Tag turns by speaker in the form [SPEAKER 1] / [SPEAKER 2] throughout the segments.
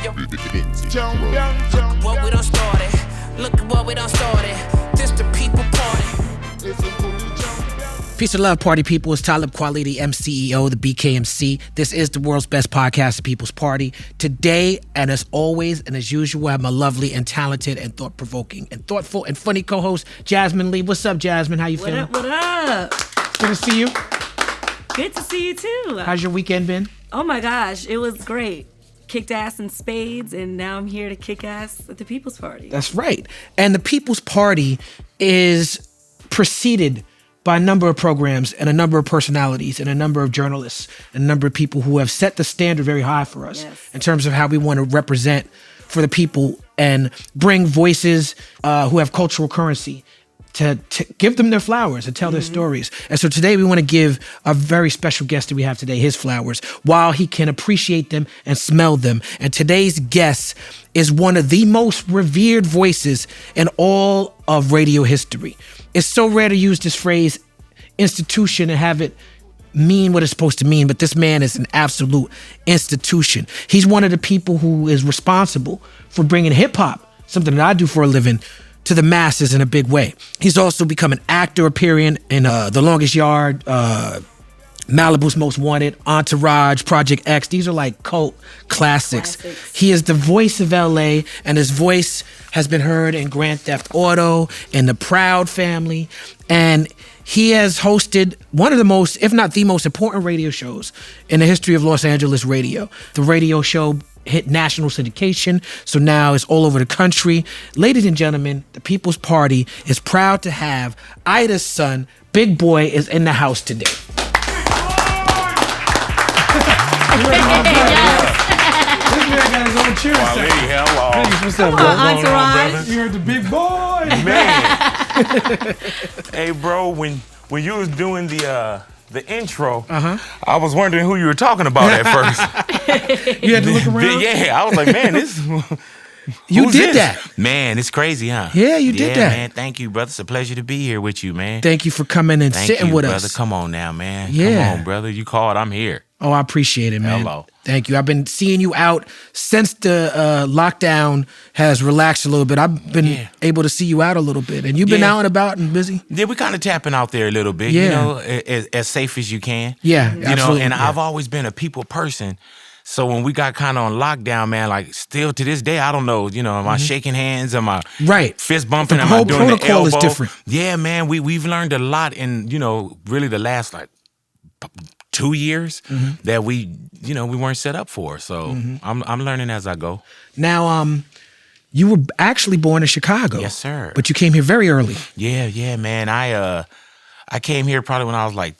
[SPEAKER 1] What we done started. Look at what we done started. This the people party.
[SPEAKER 2] Peace and love, party people. It's Talib Kweli, the MCEO, the BKMC. This is the world's best podcast, The People's Party. Today, and as always, and as usual, I have my lovely and talented and thought-provoking and thoughtful and funny co-host, Jasmin Leigh. What's up, Jasmin? How you feeling?
[SPEAKER 3] What up?
[SPEAKER 2] Good to see you.
[SPEAKER 3] Good to see you, too.
[SPEAKER 2] How's your weekend been?
[SPEAKER 3] Oh, my gosh. It was great. Kicked ass in spades, and now I'm here to kick ass at the People's Party.
[SPEAKER 2] That's right. And the People's Party is preceded by a number of programs and a number of personalities and a number of journalists and a number of people who have set the standard very high for us in terms of how we want to represent for the people and bring voices who have cultural currency to give them their flowers and tell their stories. And so today we want to give a very special guest that we have today his flowers while he can appreciate them and smell them. And today's guest is one of the most revered voices in all of radio history. It's so rare to use this phrase institution and have it mean what it's supposed to mean, but this man is an absolute institution. He's one of the people who is responsible for bringing hip hop, something that I do for a living, to the masses in a big way. He's also become an actor appearing in The Longest Yard, Malibu's Most Wanted, Entourage, Project X. These are like cult classics. He is the voice of LA, and his voice has been heard in Grand Theft Auto, in The Proud Family, and he has hosted one of the most, if not the most important radio shows in the history of Los Angeles radio. The radio show hit national syndication, so now it's all over the country. Ladies and gentlemen, the People's Party is proud to have Ida's son, Big Boy, is in the house today. This man got his own cheer.
[SPEAKER 4] Hello.
[SPEAKER 2] What's up,
[SPEAKER 3] bro? Entourage.
[SPEAKER 2] You heard the big boy.
[SPEAKER 4] Man. Hey, bro, when you was doing the intro, I was wondering who you were talking about at first.
[SPEAKER 2] You had to look around?
[SPEAKER 4] Yeah, I was like, man, this...
[SPEAKER 2] You did that.
[SPEAKER 4] Man, it's crazy, huh?
[SPEAKER 2] Yeah, you did that.
[SPEAKER 4] Man, thank you, brother. It's a pleasure to be here with you, man.
[SPEAKER 2] Thank you for coming and sitting with
[SPEAKER 4] brother.
[SPEAKER 2] us.
[SPEAKER 4] Come on now, man.
[SPEAKER 2] Yeah.
[SPEAKER 4] Come on, brother. You called, I'm here.
[SPEAKER 2] Oh, I appreciate it, man.
[SPEAKER 4] Hello.
[SPEAKER 2] Thank you. I've been seeing you out since the lockdown has relaxed a little bit. I've been able to see you out a little bit. And you've been out and about and busy?
[SPEAKER 4] Yeah, we kind of tapping out there a little bit, you know, as safe as you can.
[SPEAKER 2] Yeah,
[SPEAKER 4] you know, and I've always been a people person. So when we got kind of on lockdown, man, like still to this day, I don't know, you know, am I shaking hands? Am I fist bumping? Am I doing the elbow? The whole protocol is different. Yeah, man, we've learned a lot in, you know, really the last like 2 years that we weren't set up for. So I'm learning as I go.
[SPEAKER 2] Now, you were actually born in Chicago.
[SPEAKER 4] Yes, sir.
[SPEAKER 2] But you came here very early.
[SPEAKER 4] Yeah, man. I came here probably when I was like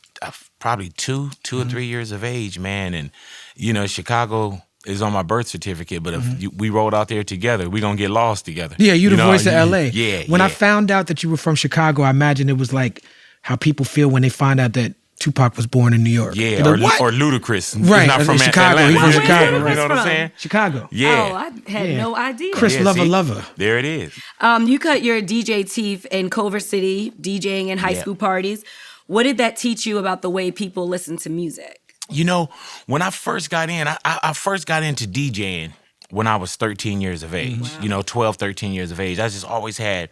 [SPEAKER 4] probably two or 3 years of age, man, and you know, Chicago is on my birth certificate, but if we rolled out there together, we're going to get lost together.
[SPEAKER 2] Yeah, you the voice of LA.
[SPEAKER 4] Yeah.
[SPEAKER 2] When I found out that you were from Chicago, I imagine it was like how people feel when they find out that Tupac was born in New York.
[SPEAKER 4] Yeah,
[SPEAKER 2] like,
[SPEAKER 4] or Ludacris.
[SPEAKER 2] Right.
[SPEAKER 4] He's not from
[SPEAKER 2] Chicago.
[SPEAKER 4] Atlanta.
[SPEAKER 2] He's from Chicago, right?
[SPEAKER 4] You know what I'm saying?
[SPEAKER 2] Chicago.
[SPEAKER 4] Yeah.
[SPEAKER 3] Oh, I had no idea.
[SPEAKER 2] Chris Lover.
[SPEAKER 4] There it is.
[SPEAKER 3] You cut your DJ teeth in Culver City, DJing in high school parties. What did that teach you about the way people listen to music?
[SPEAKER 4] You know, when I first got in, I first got into DJing when I was 13 years of age. You know, 12, 13 years of age. I just always had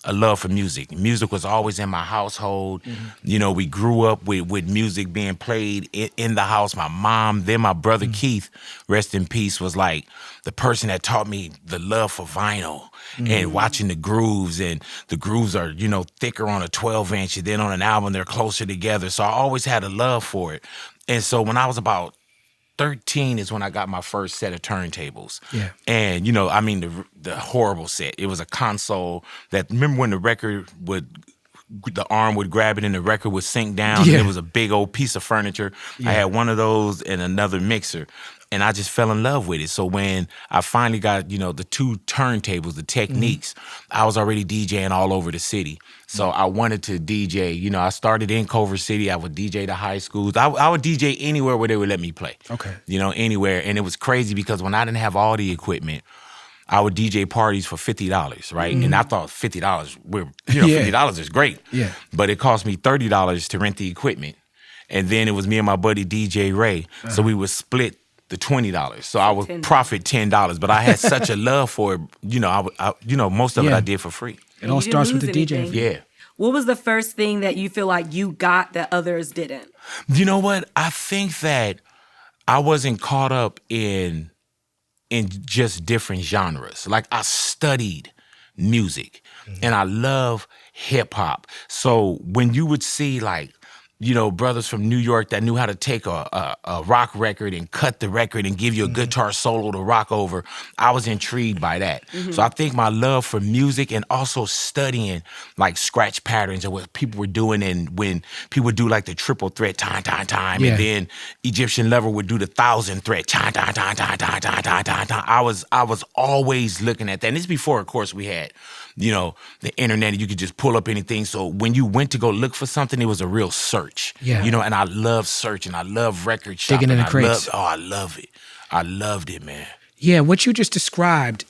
[SPEAKER 4] a love for music. Music was always in my household. You know, we grew up with music being played in the house. My mom, then my brother Keith, rest in peace, was like the person that taught me the love for vinyl and watching the grooves. And the grooves are, you know, thicker on a 12-inch, and then on an album, they're closer together. So I always had a love for it. And so when I was about 13 is when I got my first set of turntables. Yeah. And, you know, I mean, the horrible set. It was a console that, remember when the arm would grab it and the record would sink down? Yeah. And it was a big old piece of furniture. Yeah. I had one of those and another mixer. And I just fell in love with it. So when I finally got, you know, the two turntables, the Techniques, I was already DJing all over the city. So I wanted to DJ. You know, I started in Culver City. I would DJ to high schools. I would DJ anywhere where they would let me play. Okay. You know, anywhere. And it was crazy because when I didn't have all the equipment, I would DJ parties for $50, right? And I thought $50, $50 is great. Yeah. But it cost me $30 to rent the equipment. And then it was me and my buddy DJ Ray. So we would split the $20. So I would profit $10. But I had such a love for it, most of it I did for free.
[SPEAKER 2] It all starts with the DJ.
[SPEAKER 4] Yeah.
[SPEAKER 3] What was the first thing that you feel like you got that others didn't?
[SPEAKER 4] You know what? I think that I wasn't caught up in just different genres. Like I studied music and I love hip hop. So when you would see like, brothers from New York that knew how to take a rock record and cut the record and give you a guitar solo to rock over, I was intrigued by that. So I think my love for music and also studying like scratch patterns and what people were doing, and when people would do like the triple threat, time, and then Egyptian Lover would do the 1,000 threat, time. I was always looking at that. And this before, of course, we had the internet, and you could just pull up anything. So when you went to go look for something, it was a real search.
[SPEAKER 2] Yeah.
[SPEAKER 4] And I love searching. I love record shopping.
[SPEAKER 2] Digging in the crates.
[SPEAKER 4] I love it. I loved it, man.
[SPEAKER 2] Yeah, what you just described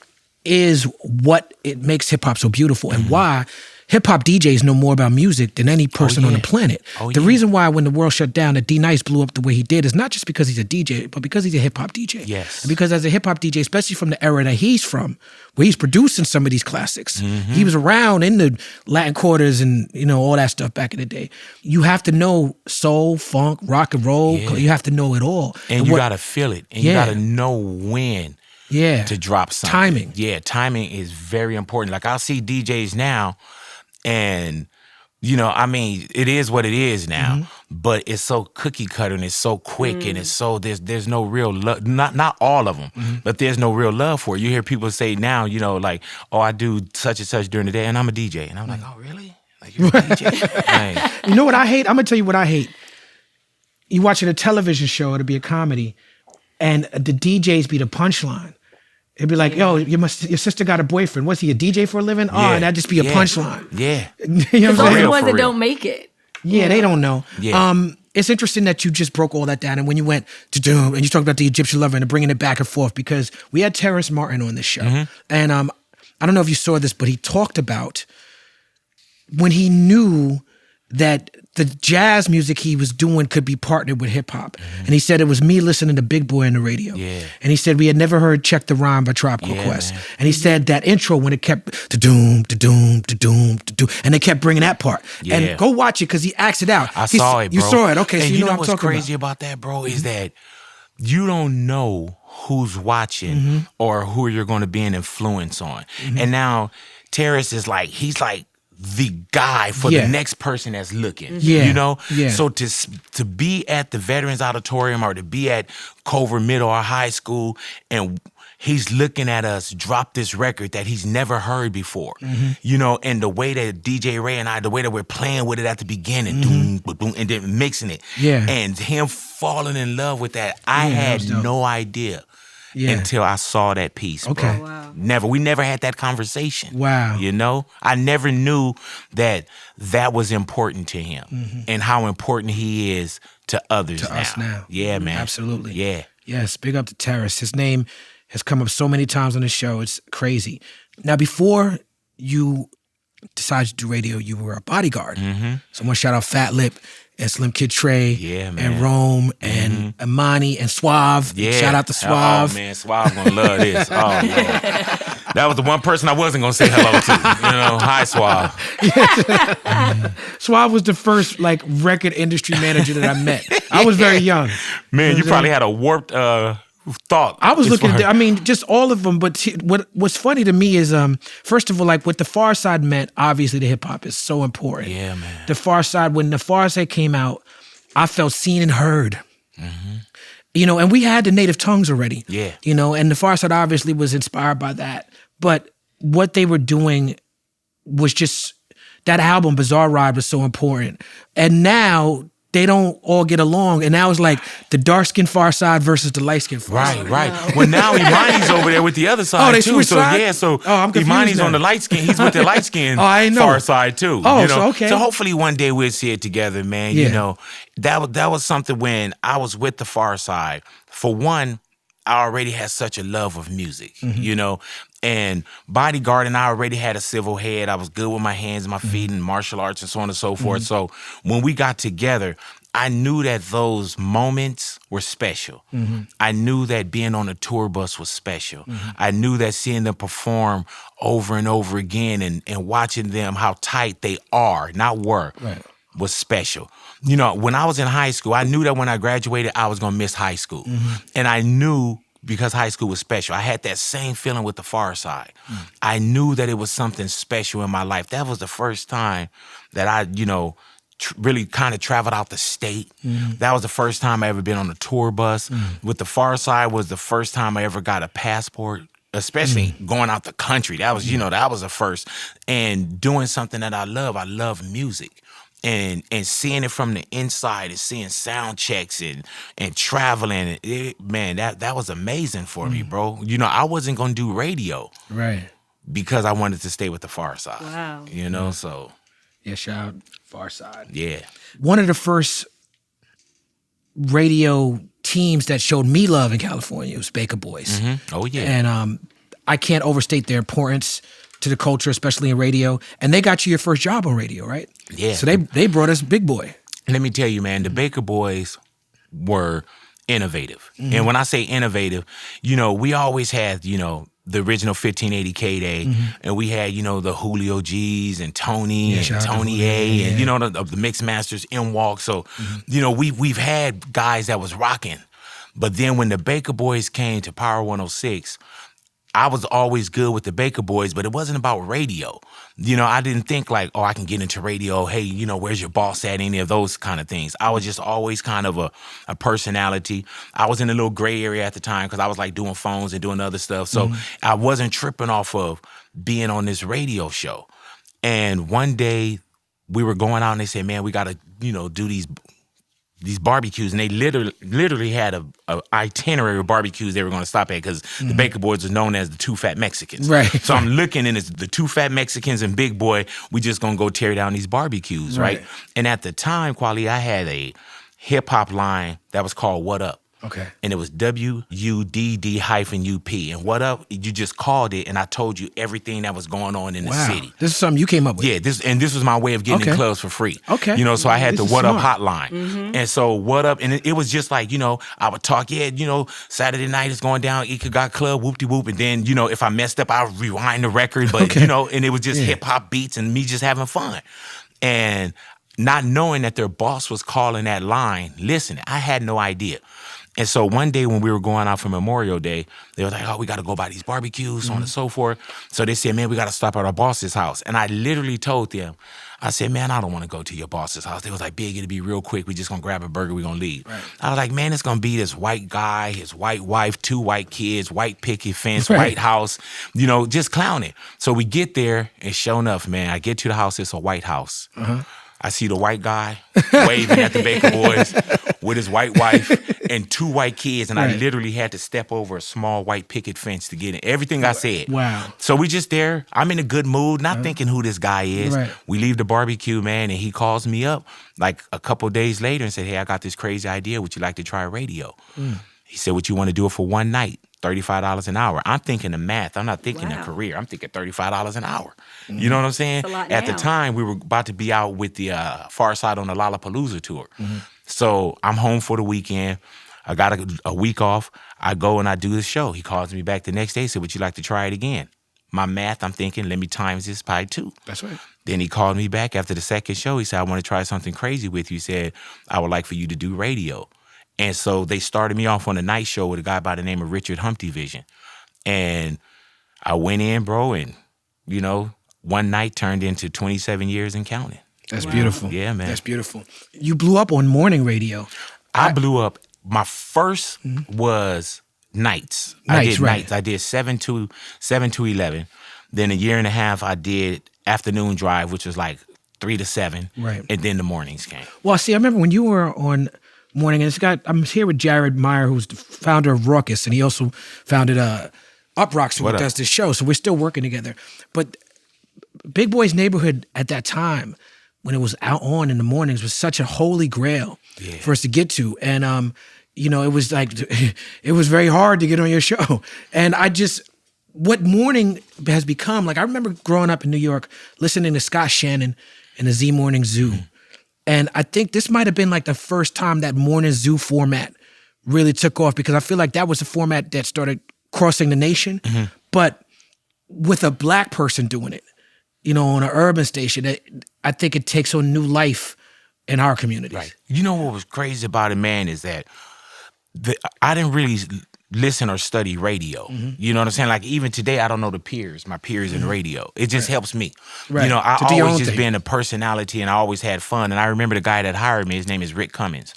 [SPEAKER 2] is what it makes hip hop so beautiful, and why hip hop DJs know more about music than any person on the planet. The reason why when the world shut down that D Nice blew up the way he did is not just because he's a DJ, but because he's a hip hop DJ.
[SPEAKER 4] Yes.
[SPEAKER 2] And because as a hip hop DJ, especially from the era that he's from, where he's producing some of these classics, he was around in the Latin quarters and all that stuff back in the day. You have to know soul, funk, rock and roll. You have to know it all.
[SPEAKER 4] And you gotta feel it. And you gotta know when to drop something.
[SPEAKER 2] Timing.
[SPEAKER 4] Yeah, timing is very important. Like I'll see DJs now, and it is what it is now, but it's so cookie cutter and it's so quick and it's so there's no real love. Not all of them, but there's no real love for it. You hear people say now, like, oh, I do such and such during the day, and I'm a DJ, and I'm like, oh, really? Like you're a DJ? Like,
[SPEAKER 2] you know what I hate? I'm gonna tell you what I hate. You watching a television show, it'll be a comedy, and the DJs be the punchline. It'd be like, yo, your sister got a boyfriend. Was he a DJ for a living? Oh, and that'd just be a punchline.
[SPEAKER 4] Yeah.
[SPEAKER 2] You know what I'm
[SPEAKER 3] Those are
[SPEAKER 2] saying?
[SPEAKER 3] the ones that don't make it.
[SPEAKER 2] Yeah, they don't know.
[SPEAKER 4] Yeah.
[SPEAKER 2] It's interesting that you just broke all that down. And when you went to doom and you talked about the Egyptian Lover and bringing it back and forth, because we had Terrence Martin on this show. And I don't know if you saw this, but he talked about when he knew that the jazz music he was doing could be partnered with hip hop. And he said it was me listening to Big Boy on the radio.
[SPEAKER 4] Yeah.
[SPEAKER 2] And he said we had never heard Check the Rhyme by Tribe Called Quest.
[SPEAKER 4] Man.
[SPEAKER 2] And he said that intro when it kept da-doom, da-doom, da-doom, da-doom, and they kept bringing that part.
[SPEAKER 4] Yeah.
[SPEAKER 2] And go watch it because he acts it out.
[SPEAKER 4] I saw it, bro.
[SPEAKER 2] You saw it. Okay,
[SPEAKER 4] and
[SPEAKER 2] so you know what I'm
[SPEAKER 4] what's
[SPEAKER 2] talking
[SPEAKER 4] crazy about that, bro, is that you don't know who's watching or who you're going to be an influence on. And now Terrence is like, he's like the guy for the next person that's looking.
[SPEAKER 2] Yeah.
[SPEAKER 4] So to be at the Veterans Auditorium or to be at Culver Middle or High School and he's looking at us drop this record that he's never heard before, and the way that DJ Ray and I, the way that we're playing with it at the beginning, doom, boom, and then mixing it, and him falling in love with that, I had no idea until I saw that piece.
[SPEAKER 2] Okay.
[SPEAKER 4] Bro.
[SPEAKER 3] Wow.
[SPEAKER 4] We never had that conversation.
[SPEAKER 2] Wow.
[SPEAKER 4] I never knew that was important to him and how important he is to others
[SPEAKER 2] To us now.
[SPEAKER 4] Yeah, man.
[SPEAKER 2] Absolutely.
[SPEAKER 4] Yeah.
[SPEAKER 2] Yes, big up to Terrace. His name has come up so many times on the show. It's crazy. Now, before you decided to do radio, you were a bodyguard. So I want to shout out Fat Lip and Slim Kid Trey and Rome and Imani and Suave.
[SPEAKER 4] Yeah.
[SPEAKER 2] Shout out to Suave.
[SPEAKER 4] Oh, man, Suave gonna love this. Oh, Lord. That was the one person I wasn't gonna say hello to. Hi, Suave.
[SPEAKER 2] Suave was the first record industry manager that I met. I was very young.
[SPEAKER 4] Man, you probably had a warped thought.
[SPEAKER 2] I was looking at, just all of them. But what's funny to me is, first of all, what the Pharcyde meant, obviously the hip hop is so important.
[SPEAKER 4] Yeah, man.
[SPEAKER 2] The Pharcyde, when the Pharcyde came out, I felt seen and heard. And we had the native tongues already.
[SPEAKER 4] Yeah.
[SPEAKER 2] And the Pharcyde obviously was inspired by that. But what they were doing was just, that album, Bizarre Ride, was so important. And now they don't all get along. And now it's like the dark-skinned Pharcyde versus the light-skinned Pharcyde.
[SPEAKER 4] Right. Well, now Imani's over there with the other side,
[SPEAKER 2] they
[SPEAKER 4] too.
[SPEAKER 2] switched sides?
[SPEAKER 4] So
[SPEAKER 2] I'm confused
[SPEAKER 4] Imani's
[SPEAKER 2] now.
[SPEAKER 4] on the light skin. He's with the light skin
[SPEAKER 2] I know.
[SPEAKER 4] Pharcyde, too.
[SPEAKER 2] Oh, so okay.
[SPEAKER 4] So hopefully one day we'll see it together, man.
[SPEAKER 2] Yeah.
[SPEAKER 4] That was something when I was with the Pharcyde. For one, I already had such a love of music, and bodyguard and I already had a civil head. I was good with my hands and my feet and martial arts and so on and so forth. So when we got together, I knew that those moments were special. I knew that being on a tour bus was special. I knew that seeing them perform over and over again and watching them, how tight they are, not were, was special. You know, when I was in high school, I knew that when I graduated, I was going to miss high school. And I knew, because high school was special, I had that same feeling with the Pharcyde. I knew that it was something special in my life. That was the first time that I, you know, really kind of traveled out the state. That was the first time I ever been on a tour bus. With the Pharcyde was the first time I ever got a passport, especially going out the country. That was, you know, that was the first. And doing something that I love. I love music. And seeing it from the inside and seeing sound checks and traveling, man, that was amazing for me, bro. You know, I wasn't gonna do radio, because I wanted to stay with the Pharcyde.
[SPEAKER 3] Wow.
[SPEAKER 4] You know, so
[SPEAKER 2] Yeah, shout out Pharcyde.
[SPEAKER 4] yeah.
[SPEAKER 2] One of the first radio teams that showed me love in California was Baka Boyz.
[SPEAKER 4] Oh yeah.
[SPEAKER 2] And I can't overstate their importance to the culture, especially in radio. And they got you your first job on radio, right?
[SPEAKER 4] Yeah.
[SPEAKER 2] So they brought us Big Boy.
[SPEAKER 4] Let me tell you, man, the Baka Boyz were innovative. And when I say innovative, you know, we always had, you know, the original 1580 K-Day, and we had, you know, the Julio G's and Tony and Tony A, and, you know, the Mix Masters, M-Walk. So, you know, we've had guys that was rocking. But then when the Baka Boyz came to Power 106, I was always good with the Baka Boyz, but it wasn't about radio. You know, I didn't think like, oh, I can get into radio. Hey, you know, where's your boss at? Any of those kind of things. I was just always kind of a personality. I was in a little gray area at the time because I was like doing phones and doing other stuff. So I wasn't tripping off of being on this radio show. And one day we were going out and they said, man, we got to, you know, do these barbecues, and they literally had a itinerary of barbecues they were going to stop at, because the Baka Boyz was known as the two fat Mexicans. Right. So I'm looking, and it's the two fat Mexicans and Big Boy. We just going to go tear down these barbecues, right? And at the time, Kweli, I had a hip hop line that was called Wudd'up. Okay. And it was WUDD-UP. And what up? You just called it, and I told you everything that was going on in the city. This is something you came up with. Yeah, this was my way of getting in clubs for free. Okay. You know, so I had the What Up hotline. And so What Up, and it was just like, you know, I would talk, you know, Saturday night is going down, Ika got club, whoop-de-whoop. And then, you know, if I messed up, I would rewind the record. But, you know, and it was just hip-hop beats and me just having fun. And not knowing that their boss was calling that line, listening, I had no idea. And so one day when we were going out for Memorial Day, they were like, oh, we got to go by these barbecues, so on and so forth. So they said, man, we got to stop at our boss's house. And I literally told them, I said, man, I don't want to go to your boss's house. They was like, Big, it'll be real quick. We just going to grab a burger. We going to leave. Right. I was like, man, it's going to be this white guy, his white wife, 2 white kids, white picket fence, white house, you know, just clowning. So we get there, and sure enough, man, I get to the house. It's a white house. I see the white guy waving at the Baka Boyz with his white wife and 2 white kids, and I literally had to step over a small white picket fence to get in. Everything I said. Wow. So we just there. I'm in a good mood, not thinking who this guy is. We leave the barbecue, man, and he calls me up like a couple days later and said, hey, I got this crazy idea. Would you like to try radio? He said, would you want to do it for one night? $35 an hour. I'm thinking the math. I'm not thinking a career. I'm thinking $35 an hour. You know what I'm saying? At the time, we were about to be out with the Pharcyde on the Lollapalooza tour. So I'm home for the weekend. I got a week off. I go and I do the show. He calls me back the next day, said, would you like to try it again? My math, I'm thinking, let me times this by 2. That's right. Then he called me back after the second show. He said, I want to try something crazy with you. He said, I would like for you to do radio. And so they started me off on a night show with a guy by the name of Richard Humpty Vision. And I went in, bro, and, you know, one night turned into 27 years and counting. That's beautiful. Yeah, man. That's beautiful. You blew up on morning radio. I blew up. My first was nights. I did nights. I did 7 to 11. Then a year and a half, I did afternoon drive, which was like 3 to 7. Right. And then the mornings came. Well, see, I remember when you were on morning, and I'm here with Jared Meyer, who's the founder of UPROXX, and he also founded UPROXX, who does this show. So we're still working together. But Big Boy's Neighborhood at that time, when it was out on in the mornings, was such a holy grail for us to get to. And, you know, it was like, it was very hard to get on your show. And what morning has become, like I remember growing up in New York, listening to Scott Shannon and the Z Morning Zoo.
[SPEAKER 2] And I think this might have been like the first time that morning zoo format really took off, because I feel like that was the format that started crossing the nation, but with a Black person doing it, you know, on an urban station, I think it takes on new life in our communities.
[SPEAKER 4] Right. You know what was crazy about it, man, is that I didn't really listen or study radio. You know what I'm saying? Like even today, I don't know my peers in radio. It just helps me.
[SPEAKER 2] Right.
[SPEAKER 4] You know, I
[SPEAKER 2] To do your
[SPEAKER 4] always
[SPEAKER 2] own
[SPEAKER 4] just
[SPEAKER 2] thing.
[SPEAKER 4] been a personality and I always had fun. And I remember the guy that hired me, his name is Rick Cummins.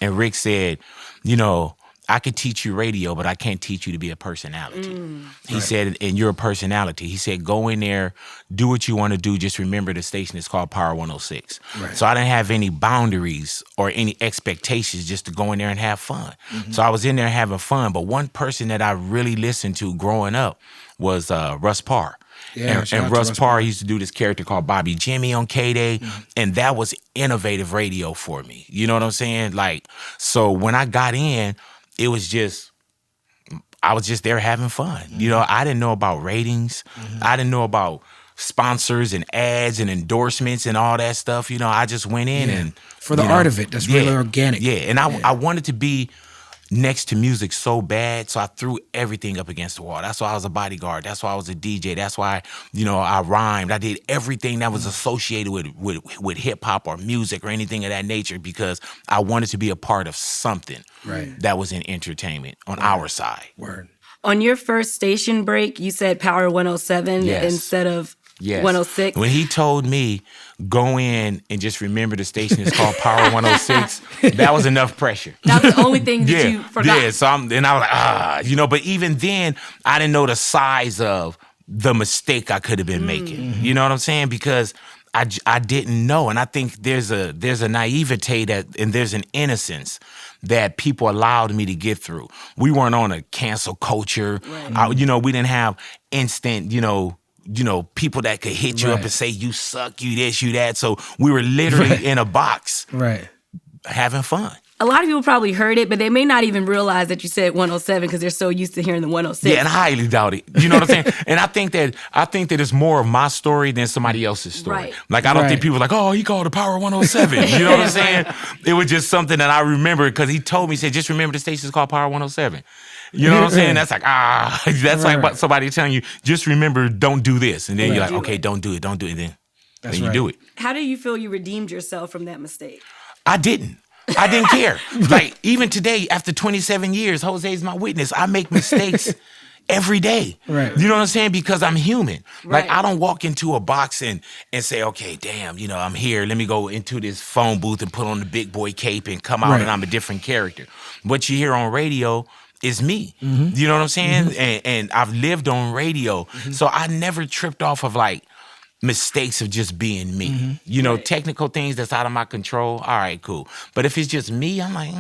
[SPEAKER 4] And Rick said, you know, I could teach you radio, but I can't teach you to be a personality. He said, and you're a personality. He said, go in there, do what you want to do. Just remember the station is called Power 106.
[SPEAKER 2] Right.
[SPEAKER 4] So I didn't have any boundaries or any expectations just to go in there and have fun. So I was in there having fun. But one person that I really listened to growing up was Russ Parr.
[SPEAKER 2] Yeah, shout out
[SPEAKER 4] and
[SPEAKER 2] to
[SPEAKER 4] Russ
[SPEAKER 2] Russ
[SPEAKER 4] Parr used to do this character called Bobby Jimmy on K-Day, and that was innovative radio for me. You know what I'm saying? Like, so when I got in, it was just, I was just there having fun. You know, I didn't know about ratings. I didn't know about sponsors and ads and endorsements and all that stuff. You know, I just went in and
[SPEAKER 2] for the art of it, that's really organic.
[SPEAKER 4] Yeah, and I wanted to be next to music so bad, so I threw everything up against the wall. That's why I was a bodyguard. That's why I was a DJ. That's why, you know, I rhymed. I did everything that was associated with hip hop or music or anything of that nature, because I wanted to be a part of something that was in entertainment on our side.
[SPEAKER 2] Word.
[SPEAKER 3] On your first station break, you said Power 107 instead of 106.
[SPEAKER 4] When he told me, go in and just remember the station is called Power 106, that was enough pressure.
[SPEAKER 3] That was the only thing that you forgot.
[SPEAKER 4] Yeah, so I was like, you know, but even then, I didn't know the size of the mistake I could have been making. You know what I'm saying? Because I didn't know. And I think there's a naivete and there's an innocence that people allowed me to get through. We weren't on a cancel culture. You know, we didn't have instant, you know, people that could hit you up and say, you suck, you this, you that. So we were literally in a box having fun.
[SPEAKER 3] A lot of people probably heard it, but they may not even realize that you said 107 because they're so used to hearing the 106.
[SPEAKER 4] Yeah, and I highly doubt it. You know what I'm saying? And I think that it's more of my story than somebody else's story.
[SPEAKER 3] Right.
[SPEAKER 4] Like, I don't think people are like, oh, he called the Power 107. You know what I'm saying? It was just something that I remember because he told me, he said, just remember the station's called Power 107. You know what I'm saying? That's like, that's like somebody telling you, just remember, don't do this. And then you're like, okay, don't do it. And then you do it.
[SPEAKER 3] How do you feel you redeemed yourself from that mistake?
[SPEAKER 4] I didn't care. Like, even today, after 27 years, Jose's my witness. I make mistakes every day.
[SPEAKER 2] Right.
[SPEAKER 4] You know what I'm saying? Because I'm human.
[SPEAKER 3] Right.
[SPEAKER 4] Like, I don't walk into a box and say, okay, damn, you know, I'm here. Let me go into this phone booth and put on the big boy cape and come out and I'm a different character. What you hear on radio is me. You know what I'm saying? And I've lived on radio. So I never tripped off of like mistakes of just being me. You know, technical things that's out of my control. All right, cool. But if it's just me, I'm like,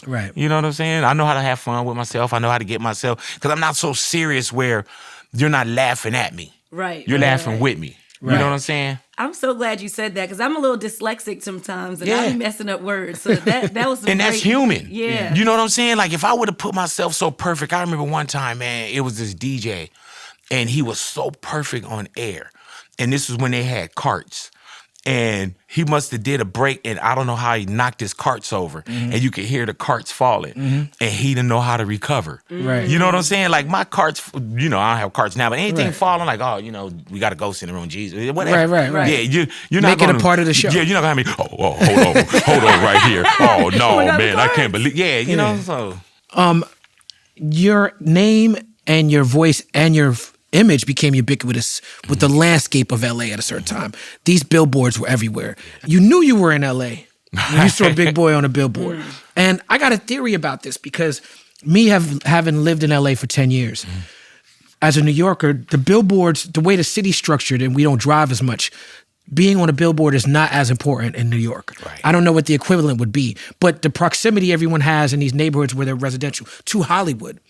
[SPEAKER 2] Right.
[SPEAKER 4] You know what I'm saying? I know how to have fun with myself. I know how to get myself, because I'm not so serious where you're not laughing at me.
[SPEAKER 3] Right.
[SPEAKER 4] You're laughing with me. You know what I'm saying?
[SPEAKER 3] I'm so glad you said that because I'm a little dyslexic sometimes and I be messing up words. So that was
[SPEAKER 4] and that's human.
[SPEAKER 3] Yeah.
[SPEAKER 4] You know what I'm saying? Like, if I would have put myself so perfect, I remember one time, man, it was this DJ and he was so perfect on air. And this was when they had carts. And he must have did a break, and I don't know how he knocked his carts over. And you could hear the carts falling. And he didn't know how to recover.
[SPEAKER 2] Right.
[SPEAKER 4] You know what I'm saying? Like, my carts, you know, I don't have carts now, but anything falling, like, oh, you know, we got a ghost in the room, Jesus. Whatever.
[SPEAKER 2] Right.
[SPEAKER 4] Yeah, you're not
[SPEAKER 2] Make it
[SPEAKER 4] gonna,
[SPEAKER 2] a part of the show.
[SPEAKER 4] Yeah, you're not going to have me, hold on right here. Oh, no, man, I can't believe. Yeah, you know, so.
[SPEAKER 2] Your name and your voice and your image became ubiquitous with the landscape of LA at a certain time. These billboards were everywhere. You knew you were in LA when you saw Big Boy on a billboard. And I got a theory about this because me having lived in LA for 10 years, as a New Yorker, the billboards, the way the city's structured and we don't drive as much, being on a billboard is not as important in New York.
[SPEAKER 4] Right.
[SPEAKER 2] I don't know what the equivalent would be, but the proximity everyone has in these neighborhoods where they're residential to Hollywood,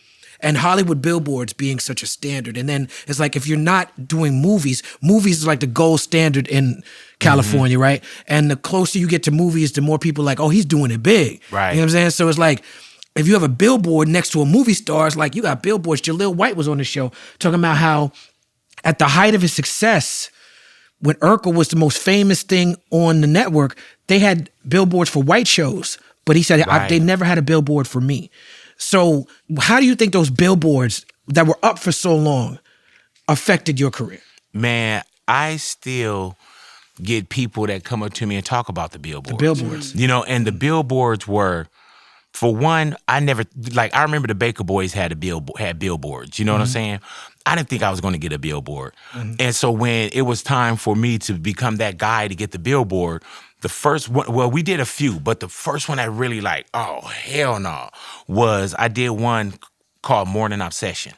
[SPEAKER 2] and Hollywood billboards being such a standard. And then it's like, if you're not doing movies is like the gold standard in California, right? And the closer you get to movies, the more people are like, oh, he's doing it big.
[SPEAKER 4] Right.
[SPEAKER 2] You know what I'm saying? So it's like, if you have a billboard next to a movie star, it's like you got billboards. Jaleel White was on the show talking about how at the height of his success, when Urkel was the most famous thing on the network, they had billboards for white shows. But he said, they never had a billboard for me. So how do you think those billboards that were up for so long affected your career?
[SPEAKER 4] Man, I still get people that come up to me and talk about the billboards.
[SPEAKER 2] The billboards.
[SPEAKER 4] You know, and the billboards were, for one, I remember the Baka Boyz had billboards. You know what I'm saying? I didn't think I was going to get a billboard. And so when it was time for me to become that guy to get the billboard, the first one, well, we did a few, but the first one I really like, oh, hell no, was I did one called Morning Obsession.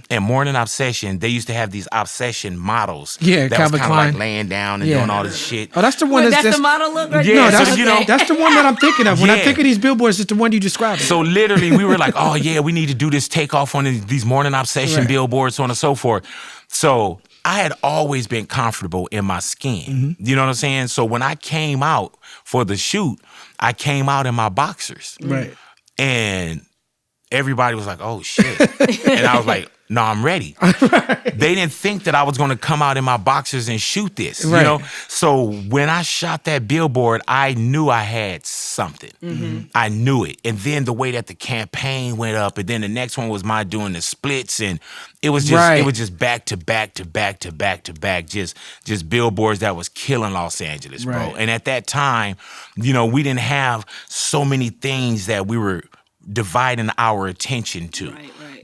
[SPEAKER 4] And Morning Obsession, they used to have these obsession models.
[SPEAKER 2] Yeah,
[SPEAKER 4] that
[SPEAKER 2] Calvin
[SPEAKER 4] was kind
[SPEAKER 2] Klein.
[SPEAKER 4] of like laying down and doing all this shit.
[SPEAKER 2] Oh, that's the one
[SPEAKER 3] That's the model look right
[SPEAKER 4] Yeah,
[SPEAKER 3] there?
[SPEAKER 2] No,
[SPEAKER 4] so, you know,
[SPEAKER 2] that's the one that I'm thinking of. When I
[SPEAKER 4] Yeah.
[SPEAKER 2] think of these billboards, it's the one you described.
[SPEAKER 4] So literally, we were like, oh yeah, we need to do this takeoff on these Morning Obsession billboards, so on and so forth. So I had always been comfortable in my skin. You know what I'm saying? So when I came out for the shoot, I came out in my boxers.
[SPEAKER 2] Right.
[SPEAKER 4] And everybody was like, oh shit. And I was like, no, I'm ready. They didn't think that I was going to come out in my boxers and shoot this, you know? So when I shot that billboard, I knew I had something. I knew it. And then the way that the campaign went up, and then the next one was my doing the splits, and it was just back to back to back to back to back, just billboards that was killing Los Angeles, bro.
[SPEAKER 2] Right.
[SPEAKER 4] And at that time, you know, we didn't have so many things that we were dividing our attention to.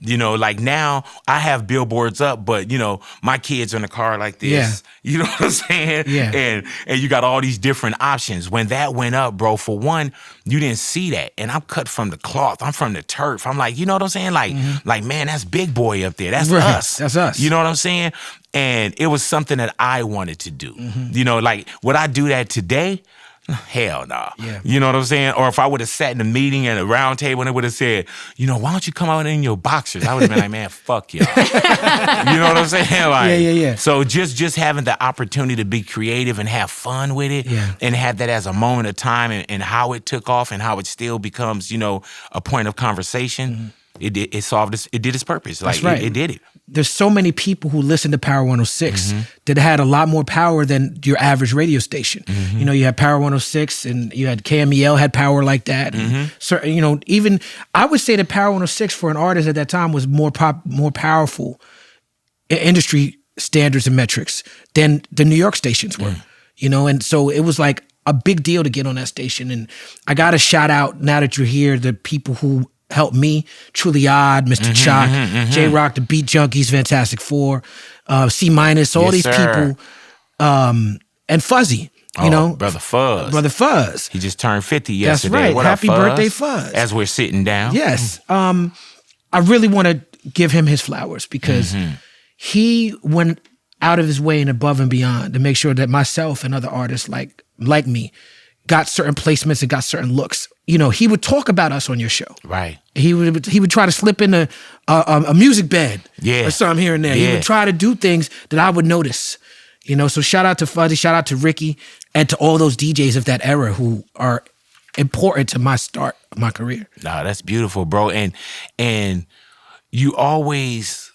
[SPEAKER 4] You know, like now I have billboards up, but you know, my kids are in the car like this.
[SPEAKER 2] Yeah.
[SPEAKER 4] You know what I'm saying?
[SPEAKER 2] Yeah.
[SPEAKER 4] And you got all these different options. When that went up, bro, for one, you didn't see that. And I'm cut from the cloth. I'm from the turf. I'm like, you know what I'm saying? Like, man, that's Big Boy up there. That's us.
[SPEAKER 2] That's us.
[SPEAKER 4] You know what I'm saying? And it was something that I wanted to do. You know, like, would I do that today? Hell no.
[SPEAKER 2] Yeah.
[SPEAKER 4] You know what I'm saying? Or if I would have sat in a meeting at a round table and it would have said, you know, why don't you come out in your boxers? I would have been like, man, fuck y'all. You know what I'm saying? Like,
[SPEAKER 2] Yeah.
[SPEAKER 4] So just having the opportunity to be creative and have fun with it and have that as a moment of time and how it took off and how it still becomes, you know, a point of conversation, it did its purpose. Like,
[SPEAKER 2] That's right.
[SPEAKER 4] it did it.
[SPEAKER 2] There's so many people who listen to Power 106 that had a lot more power than your average radio station. You know, you had Power 106 and you had KMEL had power like that. And you know, even I would say that Power 106 for an artist at that time was more powerful in industry standards and metrics than the New York stations were. You know, and so it was like a big deal to get on that station. And I got to shout out, now that you're here, the people who helped me, Truly Odd, Mr. Chalk, J-Rock, the Beat Junkies, Fantastic Four, C-, all these people, and Fuzzy, you know.
[SPEAKER 4] Brother Fuzz. He just turned 50 yesterday.
[SPEAKER 2] That's right.
[SPEAKER 4] What
[SPEAKER 2] Happy
[SPEAKER 4] up, Fuzz?
[SPEAKER 2] birthday, Fuzz.
[SPEAKER 4] As we're sitting down.
[SPEAKER 2] Yes. I really want to give him his flowers because he went out of his way and above and beyond to make sure that myself and other artists like me got certain placements and got certain looks. You know, he would talk about us on your show.
[SPEAKER 4] Right.
[SPEAKER 2] He would try to slip in a music bed or something here and there.
[SPEAKER 4] Yeah.
[SPEAKER 2] He would try to do things that I would notice. You know, so shout out to Fuzzy, shout out to Ricky, and to all those DJs of that era who are important to my start of my career.
[SPEAKER 4] Nah, that's beautiful, bro. And you always,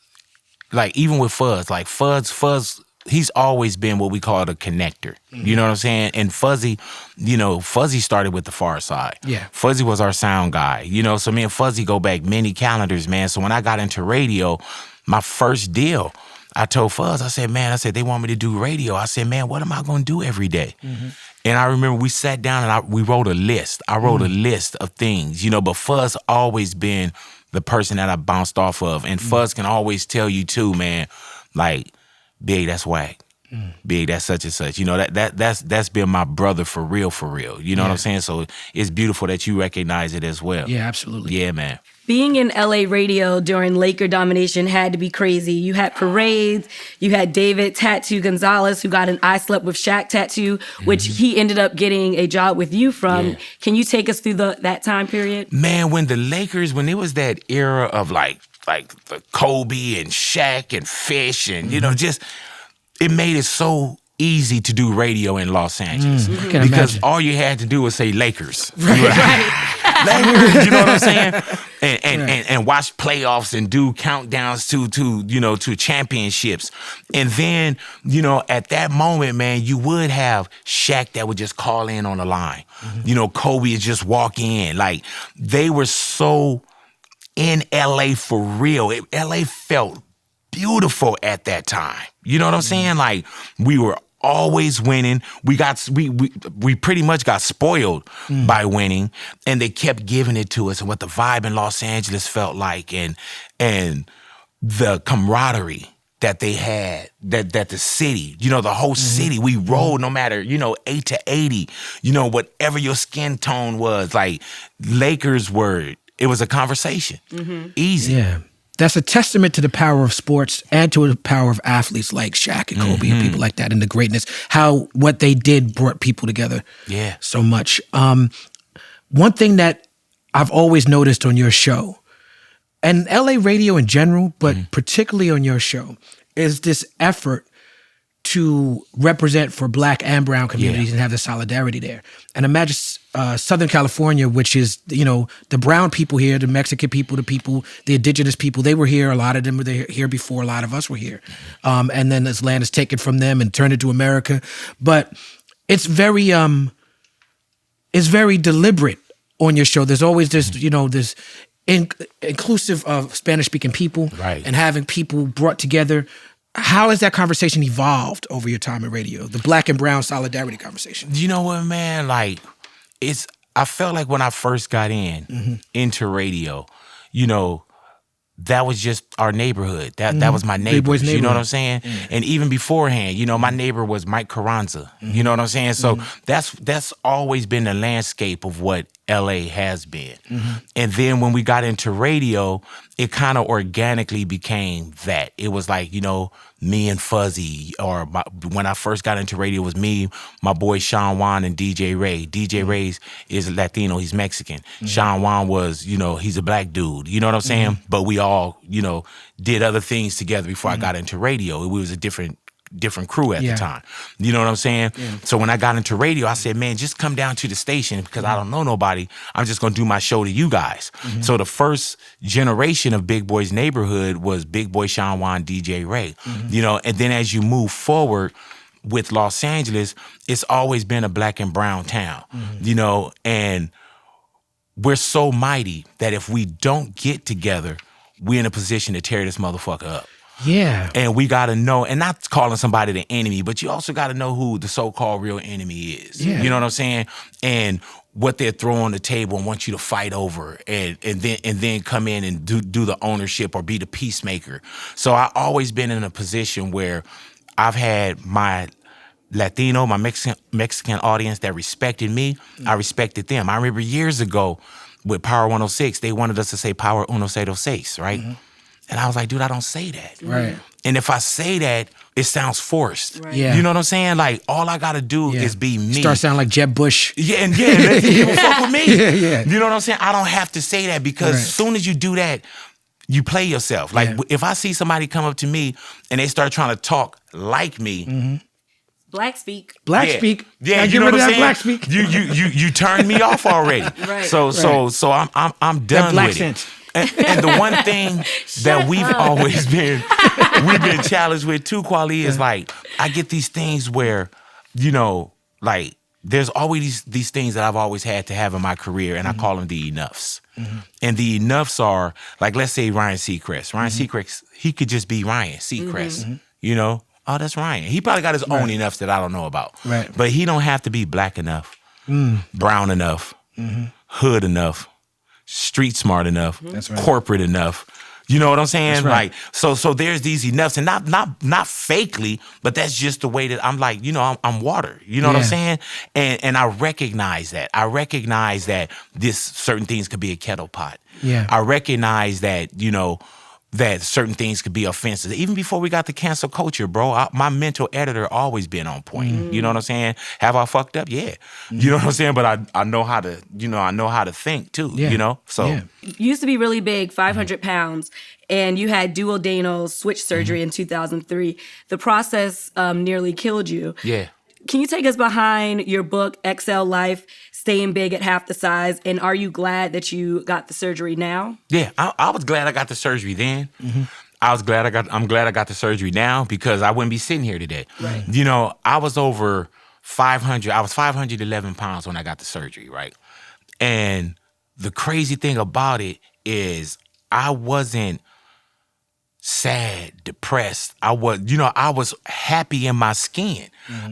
[SPEAKER 4] like, even with Fuzz, like Fuzz, he's always been what we call a connector. You know what I'm saying? And Fuzzy, you know, Fuzzy started with the Pharcyde.
[SPEAKER 2] Yeah.
[SPEAKER 4] Fuzzy was our sound guy, you know, so me and Fuzzy go back many calendars, man. So when I got into radio, my first deal, I told Fuzz, I said, they want me to do radio. I said, man, what am I going to do every day? And I remember we sat down and we wrote a list. I wrote a list of things, you know, but Fuzz always been the person that I bounced off of. And Fuzz can always tell you too, man, like, Big, that's whack. Big, that's such and such. You know, that's been my brother for real. You know what I'm saying? So it's beautiful that you recognize it as well.
[SPEAKER 2] Yeah, absolutely.
[SPEAKER 4] Yeah, man.
[SPEAKER 3] Being in LA radio during Laker domination had to be crazy. You had parades. You had David Tattoo Gonzalez, who got an I Slept with Shaq tattoo, which he ended up getting a job with you from. Yeah. Can you take us through that time period?
[SPEAKER 4] Man, when it was that era of like the Kobe and Shaq and Fish and, you know, just, it made it so easy to do radio in Los Angeles.
[SPEAKER 2] Because
[SPEAKER 4] all you had to do was say Lakers.
[SPEAKER 2] Right.
[SPEAKER 4] Lakers, you know what I'm saying? And watch playoffs and do countdowns to championships. And then, at that moment, man, you would have Shaq that would just call in on the line. Kobe would just walk in. Like, they were so in LA for real. LA felt beautiful at that time. You know what I'm saying? Like, we were always winning. We pretty much got spoiled by winning, and they kept giving it to us. And what the vibe in Los Angeles felt like, and the camaraderie that they had, that the city, the whole city, we rolled no matter, 8 to 80, whatever your skin tone was. Like, Lakers it was a conversation. Easy.
[SPEAKER 2] Yeah. That's a testament to the power of sports and to the power of athletes like Shaq and Kobe and people like that, and the greatness, how what they did brought people together so much. One thing that I've always noticed on your show, and LA radio in general, but particularly on your show, is this effort to represent for Black and brown communities and have the solidarity there. And imagine Southern California, which is, the brown people here, the Mexican people, the indigenous people, they were here. A lot of them were here before a lot of us were here. And then this land is taken from them and turned into America. But it's very deliberate on your show. There's always this, this inclusive of Spanish-speaking people and having people brought together. How has that conversation evolved over your time in radio? The Black and brown solidarity conversation.
[SPEAKER 4] You know what, man? Like, I felt like when I first got into radio, that was just our neighborhood. That was my neighbors. You know what I'm saying? And even beforehand, my neighbor was Mike Carranza. You know what I'm saying? So that's always been the landscape of what LA has been. And then when we got into radio, it kind of organically became that. It was like, me and Fuzzy, or when I first got into radio, it was me, my boy Sean Juan, and DJ Ray. DJ Ray is Latino, he's Mexican. Sean Juan was, he's a Black dude. You know what I'm saying? But we all, did other things together before I got into radio. We was a different crew at the time. You know what I'm saying? So when I got into radio, I said, man, just come down to the station because I don't know nobody. I'm just going to do my show to you guys. So the first generation of Big Boy's neighborhood was Big Boy Sean Juan, DJ Ray. And then as you move forward with Los Angeles, it's always been a Black and brown town, and we're so mighty that if we don't get together, we're in a position to tear this motherfucker up.
[SPEAKER 2] Yeah.
[SPEAKER 4] And we got to know, and not calling somebody the enemy, but you also got to know who the so-called real enemy is.
[SPEAKER 2] Yeah.
[SPEAKER 4] You know what I'm saying? And what they're throwing on the table and want you to fight over, and then come in and do the ownership or be the peacemaker. So I've always been in a position where I've had my Latino, my Mexican audience that respected me. I respected them. I remember years ago with Power 106, they wanted us to say Power 106, right? And I was like, dude, I don't say that.
[SPEAKER 2] Right.
[SPEAKER 4] And if I say that, it sounds forced.
[SPEAKER 3] Right.
[SPEAKER 2] Yeah.
[SPEAKER 4] You know what I'm saying? Like, all I got to do is be me.
[SPEAKER 2] Start sounding like Jeb Bush.
[SPEAKER 4] Yeah, let's people fuck with me.
[SPEAKER 2] Yeah.
[SPEAKER 4] You know what I'm saying? I don't have to say that because as soon as you do that, you play yourself. Like, if I see somebody come up to me and they start trying to talk like me,
[SPEAKER 3] Black speak.
[SPEAKER 2] Black speak.
[SPEAKER 4] Yeah,
[SPEAKER 2] Now
[SPEAKER 4] you know what I'm saying?
[SPEAKER 2] Black speak.
[SPEAKER 4] You turned me off already.
[SPEAKER 3] Right.
[SPEAKER 4] So I'm done
[SPEAKER 2] black
[SPEAKER 4] with
[SPEAKER 2] sense.
[SPEAKER 4] it. And the one thing that we've always been challenged with too, Kweli, is like, I get these things where, like, there's always these things that I've always had to have in my career, and I call them the enoughs. And the enoughs are, like, let's say Ryan Seacrest. Ryan Seacrest, he could just be Ryan Seacrest, Oh, that's Ryan. He probably got his own enoughs that I don't know about.
[SPEAKER 2] Right.
[SPEAKER 4] But he don't have to be Black enough, brown enough, hood enough, street smart enough, corporate enough. You know what I'm saying?
[SPEAKER 2] That's right.
[SPEAKER 4] Like, so there's these enoughs, and not fakely, but that's just the way that I'm like, I'm water. You know what I'm saying? And I recognize that. I recognize that certain things could be a kettle pot.
[SPEAKER 2] Yeah.
[SPEAKER 4] I recognize that, that certain things could be offensive. Even before we got the cancel culture, bro, my mental editor always been on point. You know what I'm saying? Have I fucked up? Yeah. You know what I'm saying? But I know how to, I know how to think too, So
[SPEAKER 3] You used to be really big, 500 pounds, and you had duodenal switch surgery in 2003. The process nearly killed you.
[SPEAKER 4] Yeah.
[SPEAKER 3] Can you take us behind your book, XL Life, staying big at half the size. And are you glad that you got the surgery now?
[SPEAKER 4] Yeah, I was glad I got the surgery then. I'm glad I got the surgery now because I wouldn't be sitting here today.
[SPEAKER 3] Right.
[SPEAKER 4] You know, I was over 500. I was 511 pounds when I got the surgery, right? And the crazy thing about it is I wasn't sad, depressed. I was happy in my skin.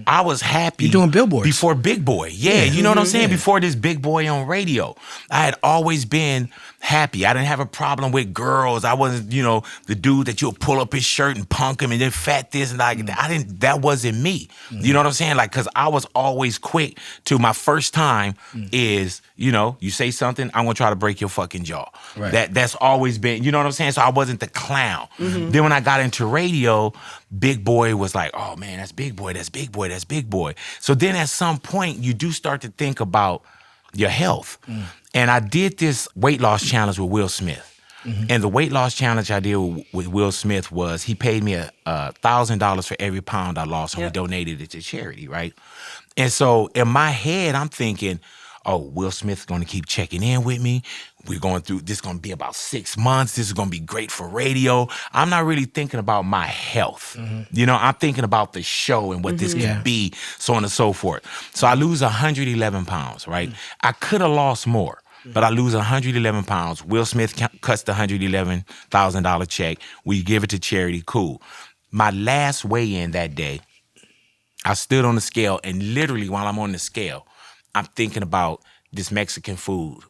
[SPEAKER 4] I was happy.
[SPEAKER 2] You're doing billboards.
[SPEAKER 4] Before Big Boy. Yeah, you know what I'm saying?
[SPEAKER 2] Yeah.
[SPEAKER 4] Before this Big Boy on radio. I had always been happy. I didn't have a problem with girls. I wasn't, the dude that you'll pull up his shirt and punk him and then fat this and like that. That wasn't me. You know what I'm saying? Like, cause I was always quick to my first time is, you say something, I'm gonna try to break your fucking jaw.
[SPEAKER 2] Right.
[SPEAKER 4] That's always been, you know what I'm saying? So I wasn't the clown. Then when I got into radio, Big Boy was like, oh man, that's Big Boy, that's Big Boy, that's Big Boy. So then at some point you do start to think about your health. And I did this weight loss challenge with Will Smith. And the weight loss challenge I did with Will Smith was he paid me $1,000 for every pound I lost and we donated it to charity, right? And so in my head, I'm thinking, oh, Will Smith's going to keep checking in with me. We're going through, this is going to be about 6 months. This is going to be great for radio. I'm not really thinking about my health. I'm thinking about the show and what this could be, so on and so forth. So I lose 111 pounds, right? I could have lost more, but I lose 111 pounds. Will Smith cuts the $111,000 check. We give it to charity. Cool. My last weigh-in that day, I stood on the scale, and literally while I'm on the scale, I'm thinking about this Mexican food,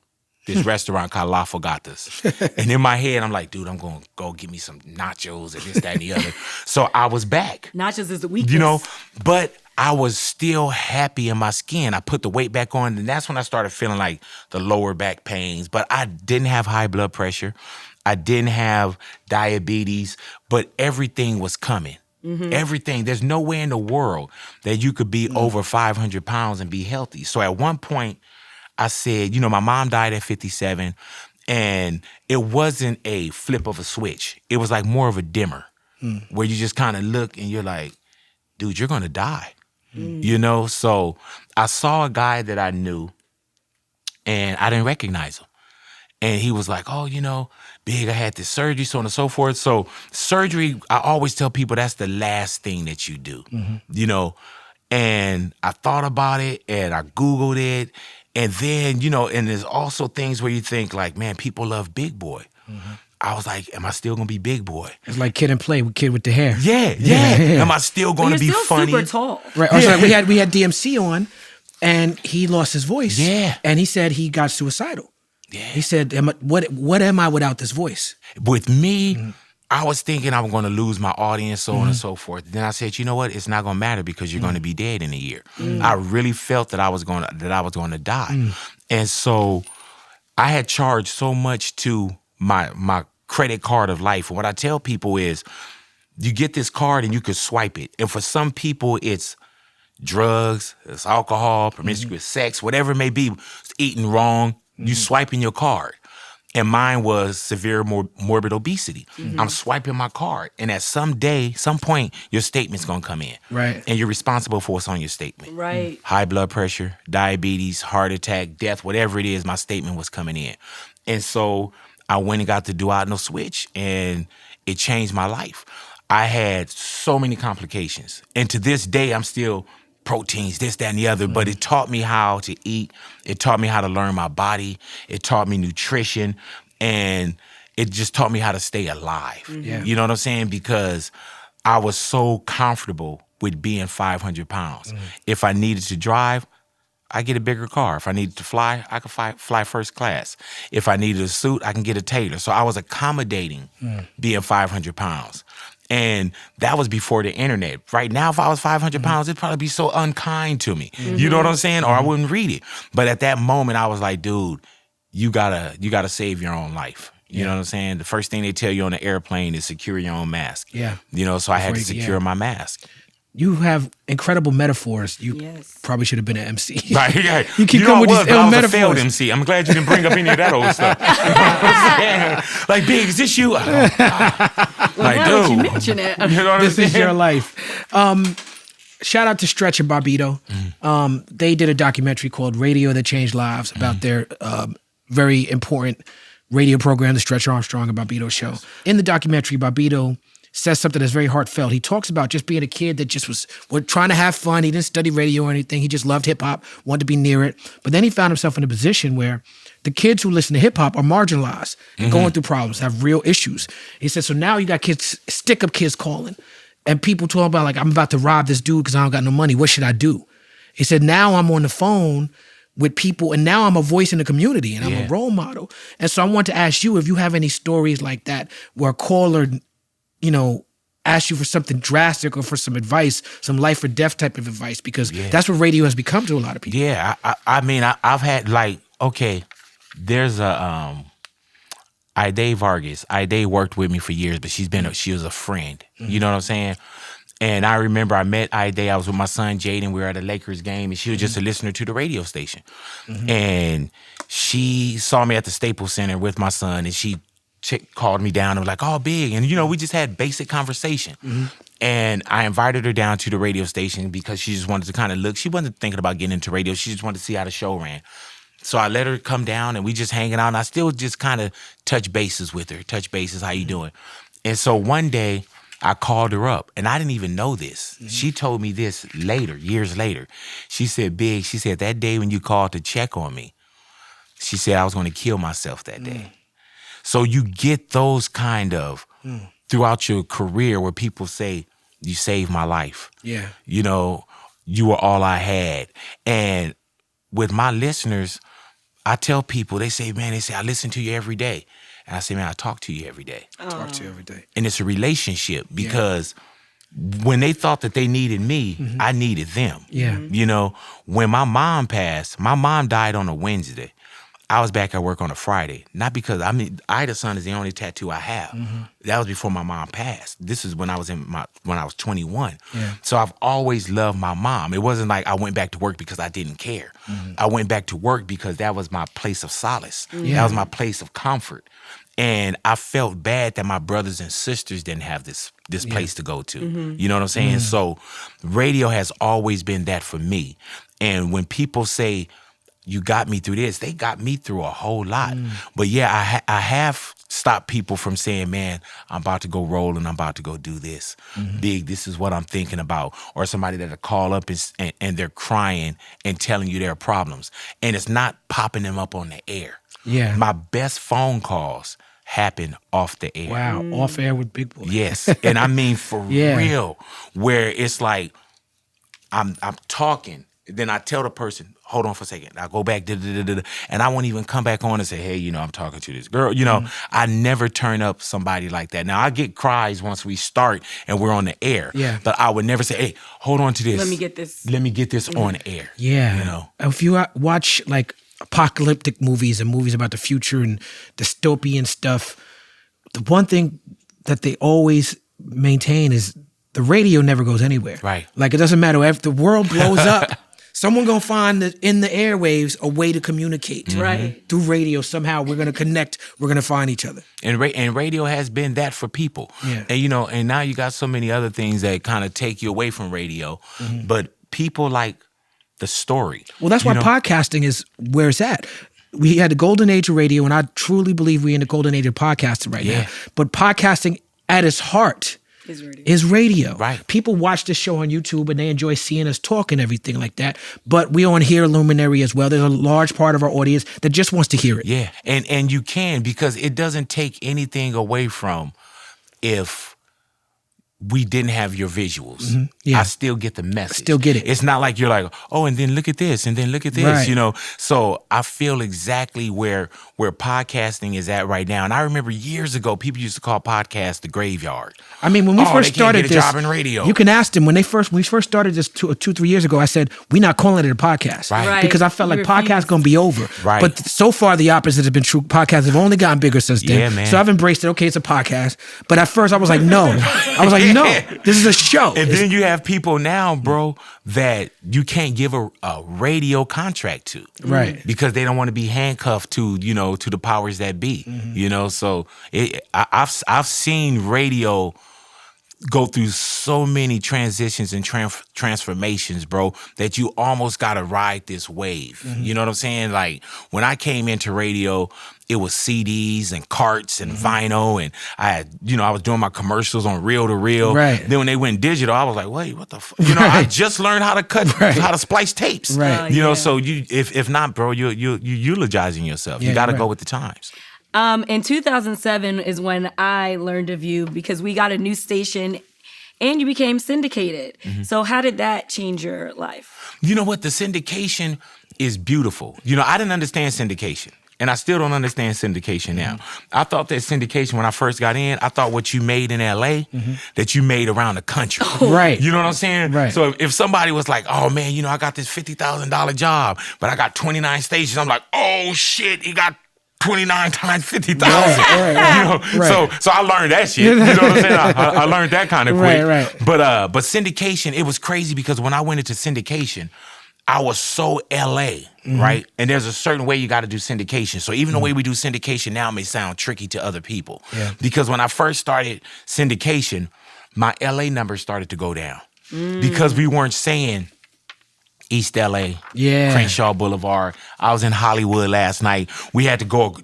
[SPEAKER 4] this restaurant called La Fogatas. And in my head, I'm like, dude, I'm going to go get me some nachos and this, that, and the other. So I was back.
[SPEAKER 3] Nachos is the weakness.
[SPEAKER 4] But I was still happy in my skin. I put the weight back on, and that's when I started feeling like the lower back pains. But I didn't have high blood pressure. I didn't have diabetes, but everything was coming. Everything. There's no way in the world that you could be over 500 pounds and be healthy. So at one point, I said, my mom died at 57, and it wasn't a flip of a switch. It was like more of a dimmer, where you just kind of look and you're like, dude, you're going to die. So I saw a guy that I knew, and I didn't recognize him. And he was like, oh, Big, I had this surgery, so on and so forth. So surgery, I always tell people that's the last thing that you do, And I thought about it, and I Googled it. And then, and there's also things where you think like, man, people love Big Boy. I was like, am I still going to be Big Boy?
[SPEAKER 2] It's like Kid and Play with Kid with the hair.
[SPEAKER 4] Yeah. Am I still going to be funny?
[SPEAKER 3] You're still super tall.
[SPEAKER 2] Right. Or so we had DMC on, and he lost his voice.
[SPEAKER 4] Yeah.
[SPEAKER 2] And he said he got suicidal.
[SPEAKER 4] Yeah.
[SPEAKER 2] He said, what am I without this voice?
[SPEAKER 4] With me, I was thinking I was going to lose my audience, so on and so forth. Then I said, you know what? It's not going to matter because you're going to be dead in a year. I really felt that I was going to die. And so I had charged so much to my credit card of life. And what I tell people is, you get this card and you can swipe it. And for some people, it's drugs, it's alcohol, promiscuous sex, whatever it may be, it's eating wrong. You swiping your card. And mine was severe morbid obesity. I'm swiping my card. And at some point, your statement's going to come in.
[SPEAKER 2] Right.
[SPEAKER 4] And you're responsible for what's on your statement.
[SPEAKER 3] Right.
[SPEAKER 4] High blood pressure, diabetes, heart attack, death, whatever it is, my statement was coming in. And so I went and got the duodenal switch, and it changed my life. I had so many complications. And to this day, I'm still proteins, this, that, and the other, but it taught me how to eat. It taught me how to learn my body. It taught me nutrition, and it just taught me how to stay alive. You know what I'm saying? Because I was so comfortable with being 500 pounds. If I needed to drive, I get a bigger car. If I needed to fly, I could fly first class. If I needed a suit, I can get a tailor. So I was accommodating being 500 pounds. And that was before the internet. Right now, if I was 500 pounds, it'd probably be so unkind to me. You know what I'm saying? Or I wouldn't read it. But at that moment, I was like, dude, you gotta save your own life. You know what I'm saying? The first thing they tell you on the airplane is secure your own mask. So I had to secure my mask.
[SPEAKER 2] You have incredible metaphors. You probably should have been an MC.
[SPEAKER 4] Right, yeah.
[SPEAKER 2] You keep coming with these ill
[SPEAKER 4] I was
[SPEAKER 2] metaphors.
[SPEAKER 4] a failed MC. I'm glad you didn't bring up any of that old stuff. You know what I'm saying? Like, Big, is this you? Like,
[SPEAKER 3] now that
[SPEAKER 4] dude.
[SPEAKER 3] you mention it.
[SPEAKER 4] You know what I'm
[SPEAKER 2] This
[SPEAKER 4] saying?
[SPEAKER 2] is your life. shout out to Stretch and Barbito. They did a documentary called Radio That Changed Lives about their very important radio program, the Stretch Armstrong and Barbito Show. In the documentary, Barbito says something that's very heartfelt. He talks about just being a kid that just was trying to have fun. He didn't study radio or anything. He just loved hip hop, wanted to be near it. But then he found himself in a position where the kids who listen to hip hop are marginalized and going through problems, have real issues. He said, so now you got kids, stick-up kids calling, and people talking about, like, I'm about to rob this dude because I don't got no money. What should I do? He said, now I'm on the phone with people, and now I'm a voice in the community, and I'm a role model. And so I want to ask you if you have any stories like that where a caller, you know, ask you for something drastic or for some advice, some life or death type of advice, because that's what radio has become to a lot of people.
[SPEAKER 4] Yeah, I mean, I've had, like, okay, there's a Ida Vargas. Ida worked with me for years, but she was a friend. You know what I'm saying? And I remember I met Ida. I was with my son Jaden. We were at a Lakers game, and she was just a listener to the radio station. And she saw me at the Staples Center with my son, and she called me down and was like, "Oh, Big," and you know, we just had basic conversation. And I invited her down to the radio station because she just wanted to kind of look. She wasn't thinking about getting into radio. She just wanted to see how the show ran. So I let her come down, and we just hanging out. And I still just kind of touch bases with her. Touch bases, how you doing? And so one day I called her up, and I didn't even know this. She told me this later, years later. She said, "Big," she said, "that day when you called to check on me," she said, "I was going to kill myself that day." So you get those kind of throughout your career where people say, "You saved my life."
[SPEAKER 2] Yeah.
[SPEAKER 4] You know, you were all I had. And with my listeners, I tell people, they say, "I listen to you every day." And I say, "Man, I talk to you every day."
[SPEAKER 2] Talk to you every day.
[SPEAKER 4] And it's a relationship because when they thought that they needed me, I needed them.
[SPEAKER 2] Yeah.
[SPEAKER 4] You know, when my mom passed, my mom died on a Wednesday. I was back at work on a Friday. Not because, I mean, Ida's son is the only tattoo I have. That was before my mom passed. This is when I was when I was 21.
[SPEAKER 2] Yeah.
[SPEAKER 4] So I've always loved my mom. It wasn't like I went back to work because I didn't care. I went back to work because that was my place of solace. That was my place of comfort. And I felt bad that my brothers and sisters didn't have this place to go to. You know what I'm saying? So radio has always been that for me. And when people say, "You got me through this," they got me through a whole lot. But yeah, I have stopped people from saying, "Man, I'm about to go roll and I'm about to go do this. Big, this is what I'm thinking about." Or somebody that'll call up and they're crying and telling you their problems. And it's not popping them up on the air.
[SPEAKER 2] Yeah.
[SPEAKER 4] My best phone calls happen off the air.
[SPEAKER 2] Wow. Off air with Big Boy.
[SPEAKER 4] Yes. And I mean for real, where it's like I'm talking, then I tell the person, "Hold on for a second." I go back, and I won't even come back on and say, "Hey, you know, I'm talking to this girl." You know, I never turn up somebody like that. Now, I get cries once we start and we're on the air.
[SPEAKER 2] Yeah.
[SPEAKER 4] But I would never say, "Hey, hold on to this.
[SPEAKER 3] Let me get this.
[SPEAKER 4] Let me get this on air."
[SPEAKER 2] Yeah.
[SPEAKER 4] You know?
[SPEAKER 2] If you watch like apocalyptic movies and movies about the future and dystopian stuff, the one thing that they always maintain is the radio never goes anywhere.
[SPEAKER 4] Right.
[SPEAKER 2] Like, it doesn't matter if the world blows up, someone gonna find that in the airwaves a way to communicate.
[SPEAKER 3] Right.
[SPEAKER 2] Through radio, somehow we're gonna connect. We're gonna find each other.
[SPEAKER 4] And radio has been that for people.
[SPEAKER 2] Yeah.
[SPEAKER 4] And you know, and now you got so many other things that kind of take you away from radio. But people like the story.
[SPEAKER 2] Well, that's why podcasting is where it's at. We had the golden age of radio, and I truly believe we're in the golden age of podcasting right now. But podcasting at its heart is radio.
[SPEAKER 4] Right.
[SPEAKER 2] People watch this show on YouTube and they enjoy seeing us talk and everything like that. But we on Here Luminary as well. There's a large part of our audience that just wants to hear it.
[SPEAKER 4] Yeah. And you can, because it doesn't take anything away from if we didn't have your visuals. I still get the message.
[SPEAKER 2] Still get it.
[SPEAKER 4] It's not like you're like, "Oh, and then look at this, and then look at this,"
[SPEAKER 2] Right.
[SPEAKER 4] you know? So I feel exactly where podcasting is at right now. And I remember years ago, people used to call podcasts the graveyard.
[SPEAKER 2] I mean, when we first
[SPEAKER 4] they can't
[SPEAKER 2] started
[SPEAKER 4] get a
[SPEAKER 2] this,
[SPEAKER 4] job in radio.
[SPEAKER 2] you can ask them when we first started this 2-3 years ago. I said, "We're not calling it a podcast,"
[SPEAKER 4] Right.
[SPEAKER 2] Because I felt like podcast gonna be over.
[SPEAKER 4] Right.
[SPEAKER 2] But so far, the opposite has been true. Podcasts have only gotten bigger since then.
[SPEAKER 4] Yeah, man.
[SPEAKER 2] So I've embraced it. Okay, it's a podcast. But at first, I was like, no. I was like, no, this is a show.
[SPEAKER 4] And then you have people now, bro, that you can't give a radio contract to.
[SPEAKER 2] Right.
[SPEAKER 4] Because they don't want to be handcuffed to, you know, to the powers that be. You know, so I've seen radio go through so many transitions and transformations, bro, that you almost got to ride this wave. You know what I'm saying? Like, when I came into radio, it was CDs and carts and vinyl, and I was doing my commercials on reel to reel.
[SPEAKER 2] Right.
[SPEAKER 4] Then when they went digital, I was like, wait, what the fuck? You know, I just learned how to cut, how to splice tapes.
[SPEAKER 2] Right.
[SPEAKER 4] You know, so if not, bro, you're eulogizing yourself. You got to go with the times.
[SPEAKER 3] In 2007 is when I learned of you, because we got a new station and you became syndicated. So how did that change your life?
[SPEAKER 4] You know what? The syndication is beautiful. You know, I didn't understand syndication. And I still don't understand syndication now. I thought that syndication, when I first got in, I thought what you made in LA, that you made around the country.
[SPEAKER 2] Right.
[SPEAKER 4] You know what I'm saying?
[SPEAKER 2] Right.
[SPEAKER 4] So if somebody was like, oh man, you know, I got this $50,000 job, but I got 29 stations, I'm like, oh shit, he got 29 times 50,000.
[SPEAKER 2] Right.
[SPEAKER 4] You know? So I learned that shit. You know what I'm saying? I learned that kind of quick.
[SPEAKER 2] Right.
[SPEAKER 4] But syndication, it was crazy because when I went into syndication, I was so LA, right? And there's a certain way you got to do syndication. So even the way we do syndication now may sound tricky to other people. Yeah. Because when I first started syndication, my LA numbers started to go down. Because we weren't saying East LA, Crenshaw Boulevard. I was in Hollywood last night. We had to go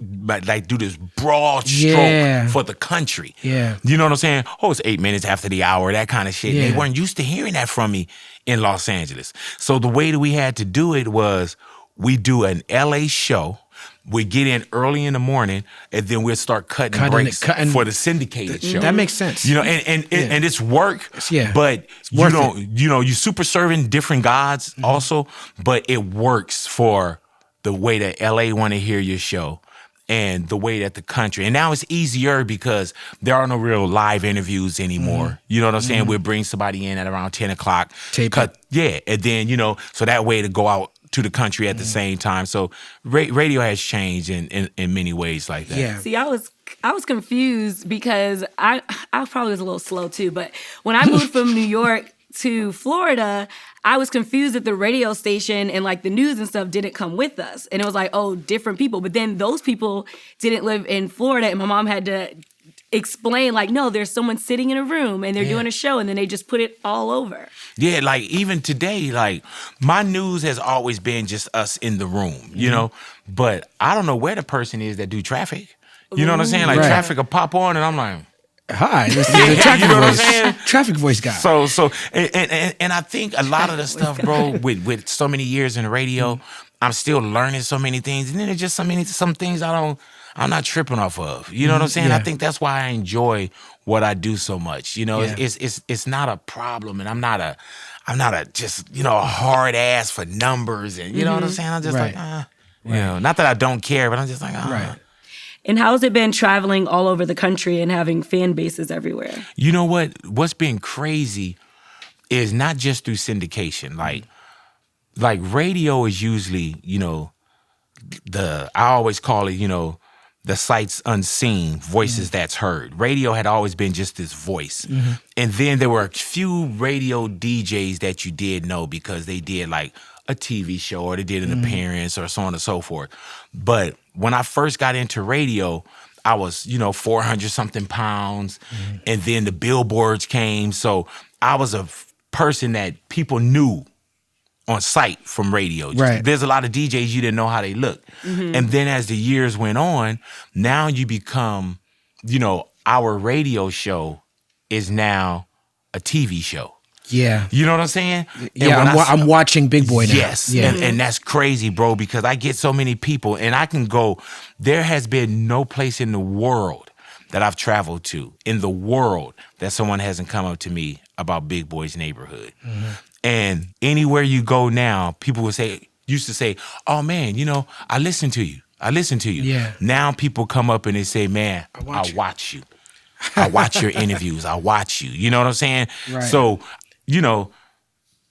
[SPEAKER 4] like do this broad stroke for the country.
[SPEAKER 2] Yeah.
[SPEAKER 4] You know what I'm saying? Oh, it's 8 minutes after the hour, that kind of shit.
[SPEAKER 2] Yeah.
[SPEAKER 4] They weren't used to hearing that from me in Los Angeles. So the way that we had to do it was we do an LA show. We get in early in the morning, and then we'll start cutting breaks for the syndicated show.
[SPEAKER 2] That makes sense.
[SPEAKER 4] You know, and it's work.
[SPEAKER 2] Yeah.
[SPEAKER 4] But you don't. You know, you super serving different gods also, but it works for the way that LA want to hear your show and the way that the country. And now it's easier because there are no real live interviews anymore. You know what I'm saying? We'll bring somebody in at around 10 o'clock.
[SPEAKER 2] Tape
[SPEAKER 4] it. And then, you know, so that way to go out to the country at the same time. So radio has changed in many ways like that.
[SPEAKER 2] Yeah.
[SPEAKER 3] See, I was confused because I probably was a little slow too, but when I moved from New York to Florida, I was confused that the radio station and like the news and stuff didn't come with us. And it was like, oh, different people. But then those people didn't live in Florida, and my mom had to explain, like, no, there's someone sitting in a room and they're doing a show, and then they just put it all over.
[SPEAKER 4] Yeah, like even today, like my news has always been just us in the room, you know, but I don't know where the person is that do traffic. You know what I'm saying? Like traffic will pop on and I'm like,
[SPEAKER 2] hi, this is the traffic
[SPEAKER 4] you know
[SPEAKER 2] voice.
[SPEAKER 4] What I'm saying?
[SPEAKER 2] Traffic voice guy.
[SPEAKER 4] So and I think a lot of the stuff, bro, with so many years in the radio, I'm still learning so many things, and then there's just some things I'm not tripping off of. You know what I'm saying?
[SPEAKER 2] Yeah.
[SPEAKER 4] I think that's why I enjoy what I do so much. You know, it's not a problem, and I'm not a just, you know, a hard ass for numbers, and you know what I'm saying? I'm just like, you know, not that I don't care, but I'm just like,
[SPEAKER 2] Right.
[SPEAKER 3] And how's it been traveling all over the country and having fan bases everywhere?
[SPEAKER 4] You know what? What's been crazy is not just through syndication. Like radio is usually, you know, I always call it, you know, the sights unseen, voices that's heard. Radio had always been just this voice. And then there were a few radio DJs that you did know because they did like a TV show or they did an appearance or so on and so forth. But when I first got into radio, I was, you know, 400 something pounds. And then the billboards came. So I was a person that people knew on sight from radio.
[SPEAKER 2] Right.
[SPEAKER 4] There's a lot of DJs you didn't know how they look. And then as the years went on, now you become, you know, our radio show is now a TV show.
[SPEAKER 2] Yeah.
[SPEAKER 4] You know what I'm saying?
[SPEAKER 2] Yeah, I'm watching Big Boy now.
[SPEAKER 4] Yes.
[SPEAKER 2] Yeah.
[SPEAKER 4] And that's crazy, bro, because I get so many people and I can go, there has been no place in the world that I've traveled to, in the world, that someone hasn't come up to me about Big Boy's neighborhood. And anywhere you go now, people used to say, oh man, you know, I listen to you.
[SPEAKER 2] Yeah.
[SPEAKER 4] Now people come up and they say, man, I watch you. I watch your interviews. I watch you. You know what I'm saying?
[SPEAKER 2] Right.
[SPEAKER 4] So, you know,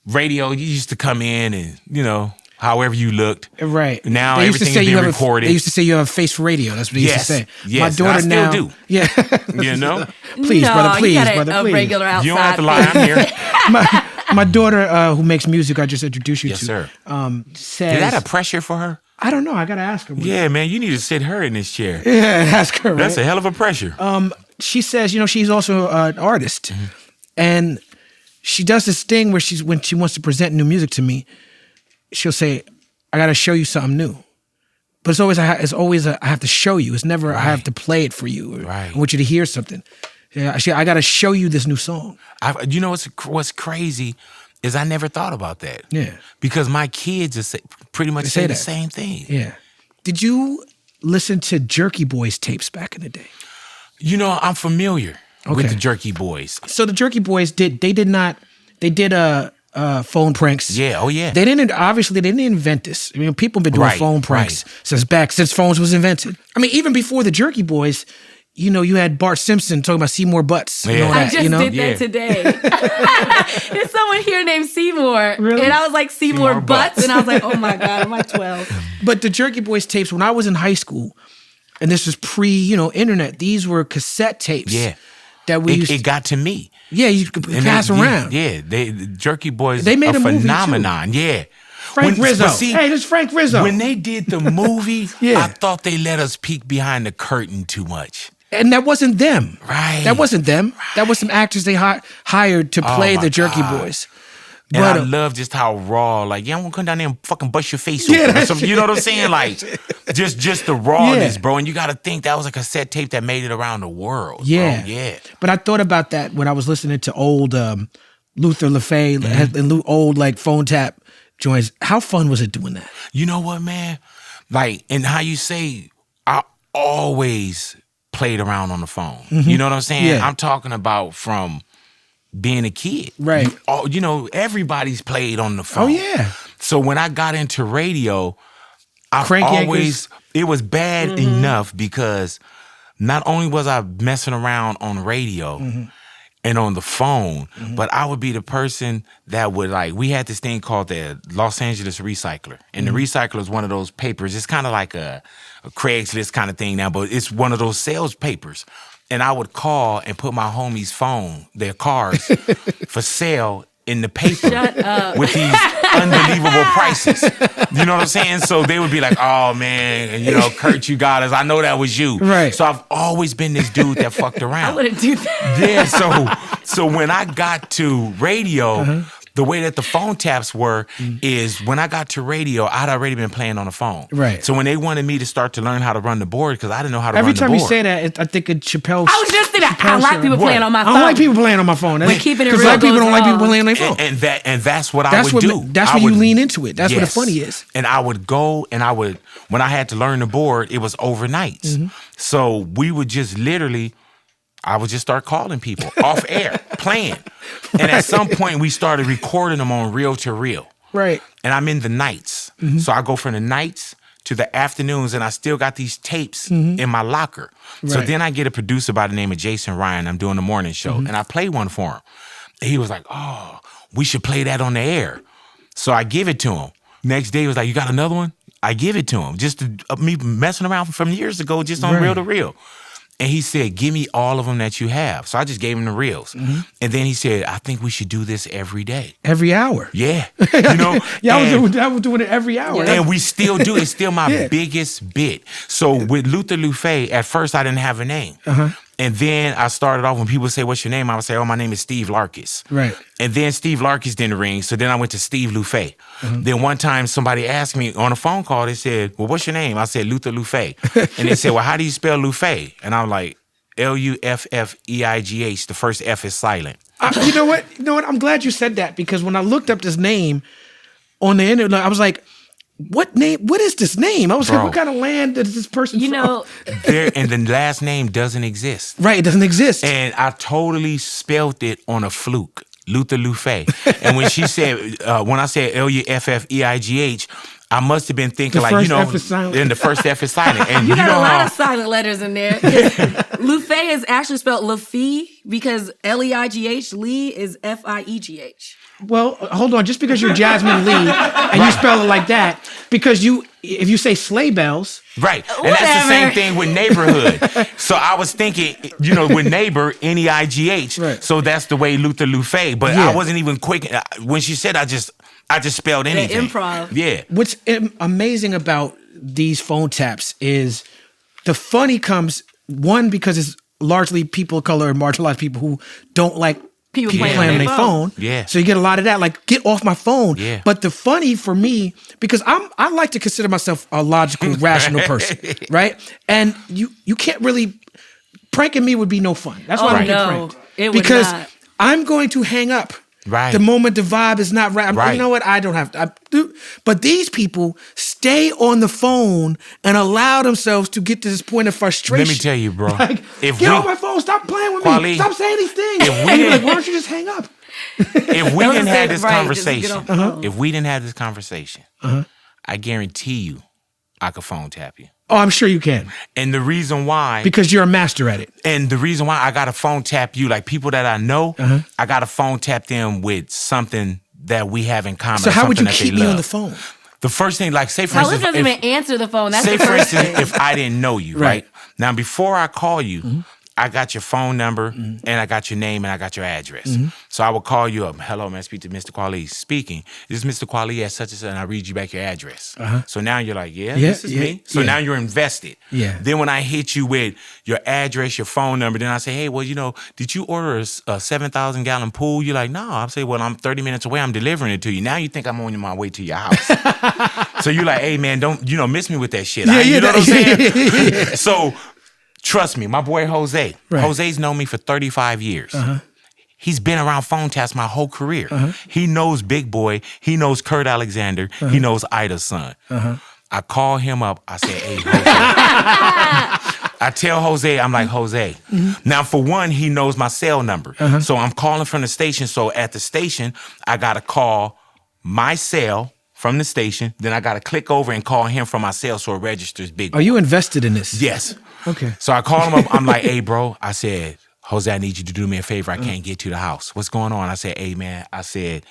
[SPEAKER 4] radio, you used to come in and, you know, however you looked.
[SPEAKER 2] Right.
[SPEAKER 4] Now
[SPEAKER 2] they used to
[SPEAKER 4] everything's
[SPEAKER 2] say
[SPEAKER 4] being recorded.
[SPEAKER 2] They used to say you have a face for radio. That's what they used to say.
[SPEAKER 4] Yes.
[SPEAKER 2] My daughter
[SPEAKER 4] I still
[SPEAKER 2] now
[SPEAKER 4] do.
[SPEAKER 2] Yeah.
[SPEAKER 4] You know?
[SPEAKER 2] Please,
[SPEAKER 3] no,
[SPEAKER 2] brother, please,
[SPEAKER 3] you got
[SPEAKER 2] brother,
[SPEAKER 3] a
[SPEAKER 2] please.
[SPEAKER 3] regular outside.
[SPEAKER 4] You don't have to lie. I'm here.
[SPEAKER 2] My daughter, who makes music, I just introduced you
[SPEAKER 4] Yes,
[SPEAKER 2] to.
[SPEAKER 4] sir.
[SPEAKER 2] Says,
[SPEAKER 4] Is that a pressure for her?
[SPEAKER 2] I don't know. I gotta ask her.
[SPEAKER 4] Yeah, man, you need to sit her in this chair.
[SPEAKER 2] Yeah, ask her.
[SPEAKER 4] That's
[SPEAKER 2] right?
[SPEAKER 4] a hell of a pressure.
[SPEAKER 2] She says, you know, she's also an artist, And she does this thing where when she wants to present new music to me, she'll say, I got to show you something new. But it's always I have to show you. It's never I have to play it for you. Or I want you to hear something. Yeah, I got to show you this new song.
[SPEAKER 4] You know what's crazy is I never thought about that.
[SPEAKER 2] Yeah.
[SPEAKER 4] Because my kids pretty much say the same thing.
[SPEAKER 2] Yeah. Did you listen to Jerky Boys tapes back in the day?
[SPEAKER 4] You know, I'm familiar with the Jerky Boys.
[SPEAKER 2] So the Jerky Boys did phone pranks.
[SPEAKER 4] Yeah, oh yeah.
[SPEAKER 2] They didn't invent this. I mean, people have been doing phone pranks since phones was invented. I mean, even before the Jerky Boys, you know, you had Bart Simpson talking about Seymour Butts. You know that,
[SPEAKER 3] I just did that today. There's someone here named Seymour.
[SPEAKER 2] Really?
[SPEAKER 3] And I was like, Seymour Butts. And I was like, oh my God, I'm like 12.
[SPEAKER 2] But the Jerky Boys tapes, when I was in high school, and this was internet, these were cassette tapes.
[SPEAKER 4] Yeah.
[SPEAKER 2] That
[SPEAKER 4] it got to me.
[SPEAKER 2] Yeah, you could pass around.
[SPEAKER 4] Yeah, the Jerky Boys
[SPEAKER 2] they made a
[SPEAKER 4] phenomenon.
[SPEAKER 2] Movie too.
[SPEAKER 4] Yeah.
[SPEAKER 2] Frank Rizzo. Hey, this is Frank Rizzo.
[SPEAKER 4] When they did the movie, I thought they let us peek behind the curtain too much.
[SPEAKER 2] And that wasn't them.
[SPEAKER 4] Right.
[SPEAKER 2] That wasn't them. Right. That was some actors they hired to play the Jerky Boys.
[SPEAKER 4] And I love just how raw, like, I'm gonna come down there and fucking bust your face open. You know what I'm saying? Like, just the rawness, bro. And you gotta think that was a cassette tape that made it around the world.
[SPEAKER 2] Yeah.
[SPEAKER 4] Bro. Yeah.
[SPEAKER 2] But I thought about that when I was listening to old Luther LaFay and old like phone tap joints. How fun was it doing that?
[SPEAKER 4] You know what, man? Like, and how you say, I always played around on the phone. Mm-hmm. You know what I'm saying?
[SPEAKER 2] Yeah.
[SPEAKER 4] I'm talking about from being a kid.
[SPEAKER 2] Right.
[SPEAKER 4] You know, everybody's played on the phone.
[SPEAKER 2] Oh, yeah.
[SPEAKER 4] So when I got into radio, it was bad enough because not only was I messing around on radio and on the phone, but I would be the person that would we had this thing called the Los Angeles Recycler. And the Recycler is one of those papers. It's kind of like a Craigslist kind of thing now, but it's one of those sales papers. And I would call and put my homie's phone, their cars, for sale in the paper with these unbelievable prices. You know what I'm saying? So they would be like, oh, man, Kurt, you got us. I know that was you.
[SPEAKER 2] Right.
[SPEAKER 4] So I've always been this dude that fucked around.
[SPEAKER 3] I wouldn't do that.
[SPEAKER 4] Yeah, so when I got to radio, the way that the phone taps were is when I got to radio, I'd already been playing on the phone.
[SPEAKER 2] Right.
[SPEAKER 4] So when they wanted me to start to learn how to run the board, because I didn't know how to run the board.
[SPEAKER 2] Every time you say that, I think of Chappelle.
[SPEAKER 3] I was just thinking, I don't like people playing on my phone.
[SPEAKER 2] I don't like people playing on my phone.
[SPEAKER 3] We're keeping it real.
[SPEAKER 2] Because black people don't like people playing on their phone.
[SPEAKER 4] And that's what I would do.
[SPEAKER 2] That's when you lean into it. That's what the funny is.
[SPEAKER 4] And I would go and when I had to learn the board, it was overnights. So we would just I would just start calling people off air, playing. And at some point, we started recording them on reel to reel.
[SPEAKER 2] Right.
[SPEAKER 4] And I'm in the nights. So I go from the nights to the afternoons, and I still got these tapes in my locker. Right. So then I get a producer by the name of Jason Ryan. I'm doing the morning show, and I play one for him. And he was like, oh, we should play that on the air. So I give it to him. Next day, he was like, you got another one? I give it to him. Just me messing around from years ago, just on reel to reel. And he said, give me all of them that you have. So I just gave him the reels. And then he said, I think we should do this every day.
[SPEAKER 2] Every hour?
[SPEAKER 4] Yeah.
[SPEAKER 2] I was doing it every hour.
[SPEAKER 4] And we still do. It's still my biggest bit. So with Luther LaFay, at first I didn't have a name. And then I started off, when people say, what's your name? I would say, oh, my name is Steve Larkis.
[SPEAKER 2] Right.
[SPEAKER 4] And then Steve Larkis didn't ring. So then I went to Steve LaFay. Then one time somebody asked me on a phone call, they said, well, what's your name? I said, Luther LaFay. And they said, well, how do you spell LaFay? And I'm like, Luffeigh. The first F is silent.
[SPEAKER 2] You know what? I'm glad you said that, because when I looked up this name on the internet, I was like, what name? What is this name? I was like, what kind of land is this person from?
[SPEAKER 4] And the last name doesn't exist.
[SPEAKER 2] Right, it doesn't exist.
[SPEAKER 4] And I totally spelled it on a fluke, Luther LaFay. And when she said, when I said Luffeigh, I must have been thinking then the first F is silent. And
[SPEAKER 3] you got a lot of silent letters in there. LaFay is actually spelled Lafie because Leigh, Lee is Fiegh.
[SPEAKER 2] Well, hold on. Just because you're Jasmin Leigh and you spell it like that, because if you say sleigh bells.
[SPEAKER 4] Right. And that's the same thing with neighborhood. So I was thinking, with neighbor, Neigh.
[SPEAKER 2] Right.
[SPEAKER 4] So that's the way Luther LaFay. But I wasn't even quick. When she said, I just spelled anything.
[SPEAKER 3] The improv.
[SPEAKER 4] Yeah.
[SPEAKER 2] What's amazing about these phone taps is the funny comes, one, because it's largely people of color and marginalized people who don't like
[SPEAKER 3] People
[SPEAKER 2] playing on their phone.
[SPEAKER 4] Yeah.
[SPEAKER 2] So you get a lot of that, like, get off my phone.
[SPEAKER 4] Yeah.
[SPEAKER 2] But the funny for me, because I like to consider myself a logical, rational person, right? And you can't really, pranking me would be no fun. That's why I don't get pranked.
[SPEAKER 3] It would
[SPEAKER 2] because
[SPEAKER 3] not.
[SPEAKER 2] I'm going to hang up.
[SPEAKER 4] Right.
[SPEAKER 2] The moment the vibe is not right.
[SPEAKER 4] Right.
[SPEAKER 2] You know what? I don't have to. But these people stay on the phone and allow themselves to get to this point of frustration.
[SPEAKER 4] Let me tell you, bro.
[SPEAKER 2] Like,
[SPEAKER 4] if
[SPEAKER 2] get off my phone. Stop playing with me.
[SPEAKER 4] Kweli,
[SPEAKER 2] Stop saying these things.
[SPEAKER 4] if we
[SPEAKER 2] And you're like,
[SPEAKER 4] didn't-
[SPEAKER 2] why don't you just hang up?
[SPEAKER 4] If we didn't have this
[SPEAKER 3] Right, just get
[SPEAKER 4] conversation,
[SPEAKER 3] off the phone.
[SPEAKER 4] if we didn't have this conversation, I guarantee you, I could phone tap you.
[SPEAKER 2] Oh, I'm sure you can.
[SPEAKER 4] And the reason why,
[SPEAKER 2] Because you're a master at it.
[SPEAKER 4] and the reason why I got to phone tap you, like people that I know, I got to phone tap them with something that we have in common.
[SPEAKER 2] So how would you
[SPEAKER 4] something that they
[SPEAKER 2] keep me on
[SPEAKER 4] love.
[SPEAKER 2] the phone?
[SPEAKER 4] The first thing, like, say for
[SPEAKER 3] Carlos
[SPEAKER 4] instance,
[SPEAKER 3] doesn't even answer the phone. That's
[SPEAKER 4] say
[SPEAKER 3] the
[SPEAKER 4] for
[SPEAKER 3] first
[SPEAKER 4] instance,
[SPEAKER 3] thing.
[SPEAKER 4] if I didn't know you, right? Now, before I call you, I got your phone number and I got your name and I got your address. So I would call you up. Hello, man, speak to Mr. Kweli. Speaking. This is Mr. Kweli at such and such, and I read you back your address. So now you're like, this is me. So now you're invested.
[SPEAKER 2] Yeah.
[SPEAKER 4] Then when I hit you with your address, your phone number, then I say, hey, well, did you order a 7,000-gallon pool? You're like, no. I'm saying, well, I'm 30 minutes away. I'm delivering it to you. Now you think I'm on my way to your house. So you're like, hey, man, don't, miss me with that shit. You know what I'm saying? So trust me, my boy Jose.
[SPEAKER 2] Right.
[SPEAKER 4] Jose's known me for 35 years. He's been around phone taps my whole career. He knows Big Boy. He knows Kurt Alexander. He knows Ida's son. I call him up. I say, hey, Jose. I tell Jose, I'm like, Jose. Now, for one, he knows my cell number. So I'm calling from the station. So at the station, I got to call my cell from the station. Then I got to click over and call him from my cell so it registers Big Boy.
[SPEAKER 2] Are you invested in this?
[SPEAKER 4] Yes.
[SPEAKER 2] Okay.
[SPEAKER 4] So I call him up. I'm like, hey, bro. I said, Jose, I need you to do me a favor. I can't get to the house. What's going on? I said, hey, man. I said,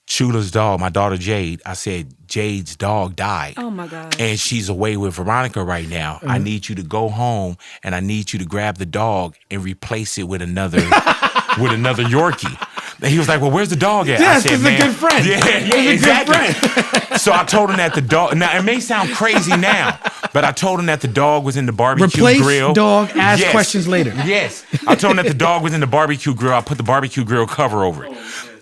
[SPEAKER 4] Chula's dog, my daughter Jade, I said, Jade's dog died.
[SPEAKER 3] Oh, my God.
[SPEAKER 4] And she's away with Veronica right now. I need you to go home and I need you to grab the dog and replace it with another Yorkie. And he was like, well, where's the dog at?
[SPEAKER 2] Yes,
[SPEAKER 4] I said,
[SPEAKER 2] it's
[SPEAKER 4] man,
[SPEAKER 2] a good friend.
[SPEAKER 4] Yeah, exactly. So I told him that the dog, now it may sound crazy now, but I told him that the dog was in the barbecue
[SPEAKER 2] Replace
[SPEAKER 4] grill.
[SPEAKER 2] dog, ask questions later.
[SPEAKER 4] Yes. I told him that the dog was in the barbecue grill. I put the barbecue grill cover over it.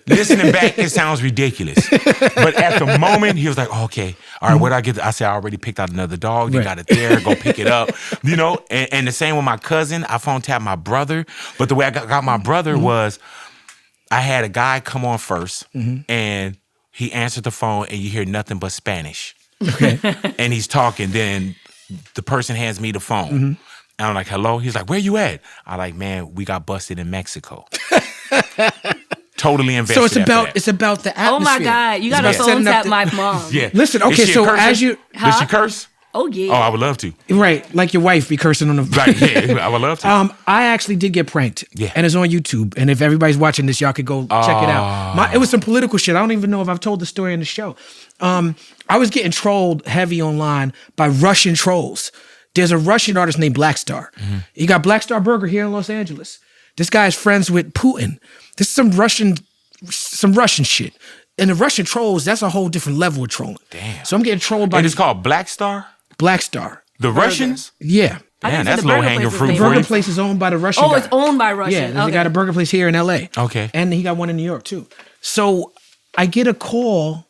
[SPEAKER 4] Listening back, it sounds ridiculous. But at the moment, he was like, okay, all right, where do I get? I said, I already picked out another dog. You got it there. Go pick it up. And the same with my cousin. I phone tapped my brother. But the way I got my brother was, I had a guy come on first, and he answered the phone, and you hear nothing but Spanish.
[SPEAKER 2] Okay.
[SPEAKER 4] And he's talking. Then the person hands me the phone. And I'm like, hello? He's like, where you at? I'm like, man, we got busted in Mexico. Totally invested.
[SPEAKER 2] So it's
[SPEAKER 4] after
[SPEAKER 2] about
[SPEAKER 4] that.
[SPEAKER 2] it's about the atmosphere.
[SPEAKER 3] Oh, my God. You got to
[SPEAKER 2] It's about
[SPEAKER 3] phone
[SPEAKER 2] setting up
[SPEAKER 3] tap
[SPEAKER 2] the-
[SPEAKER 3] my mom.
[SPEAKER 4] Yeah.
[SPEAKER 2] Listen,
[SPEAKER 4] Is
[SPEAKER 2] okay,
[SPEAKER 4] she a
[SPEAKER 2] so
[SPEAKER 4] cursor?
[SPEAKER 2] as you
[SPEAKER 4] Does she curse?
[SPEAKER 3] Oh, yeah.
[SPEAKER 4] Oh, I would love to.
[SPEAKER 2] right, like your wife be cursing on the
[SPEAKER 4] Right, yeah, I would love to.
[SPEAKER 2] I actually did get pranked.
[SPEAKER 4] Yeah.
[SPEAKER 2] And it's on YouTube. And if everybody's watching this, y'all could go check it out. It was some political shit. I don't even know if I've told the story in the show. I was getting trolled heavy online by Russian trolls. There's a Russian artist named Black Star. He got Black Star Burger here in Los Angeles. This guy is friends with Putin. This is some Russian shit. And the Russian trolls, that's a whole different level of trolling.
[SPEAKER 4] Damn.
[SPEAKER 2] So I'm getting trolled by
[SPEAKER 4] And
[SPEAKER 2] this
[SPEAKER 4] it's called Black Star?
[SPEAKER 2] Black Star.
[SPEAKER 4] The Russians?
[SPEAKER 2] Yeah.
[SPEAKER 3] I
[SPEAKER 4] Man,
[SPEAKER 3] didn't see
[SPEAKER 4] that's
[SPEAKER 3] the burger
[SPEAKER 4] low-hanging
[SPEAKER 3] place is
[SPEAKER 4] fruit
[SPEAKER 3] named
[SPEAKER 4] for
[SPEAKER 2] Burger
[SPEAKER 4] you.
[SPEAKER 3] Russian.
[SPEAKER 2] place is owned by the Russian guy.
[SPEAKER 3] Oh, it's owned by Russia.
[SPEAKER 2] Yeah, there's
[SPEAKER 3] Okay.
[SPEAKER 2] got a burger place here in LA.
[SPEAKER 4] Okay.
[SPEAKER 2] And he got one in New York too. So I get a call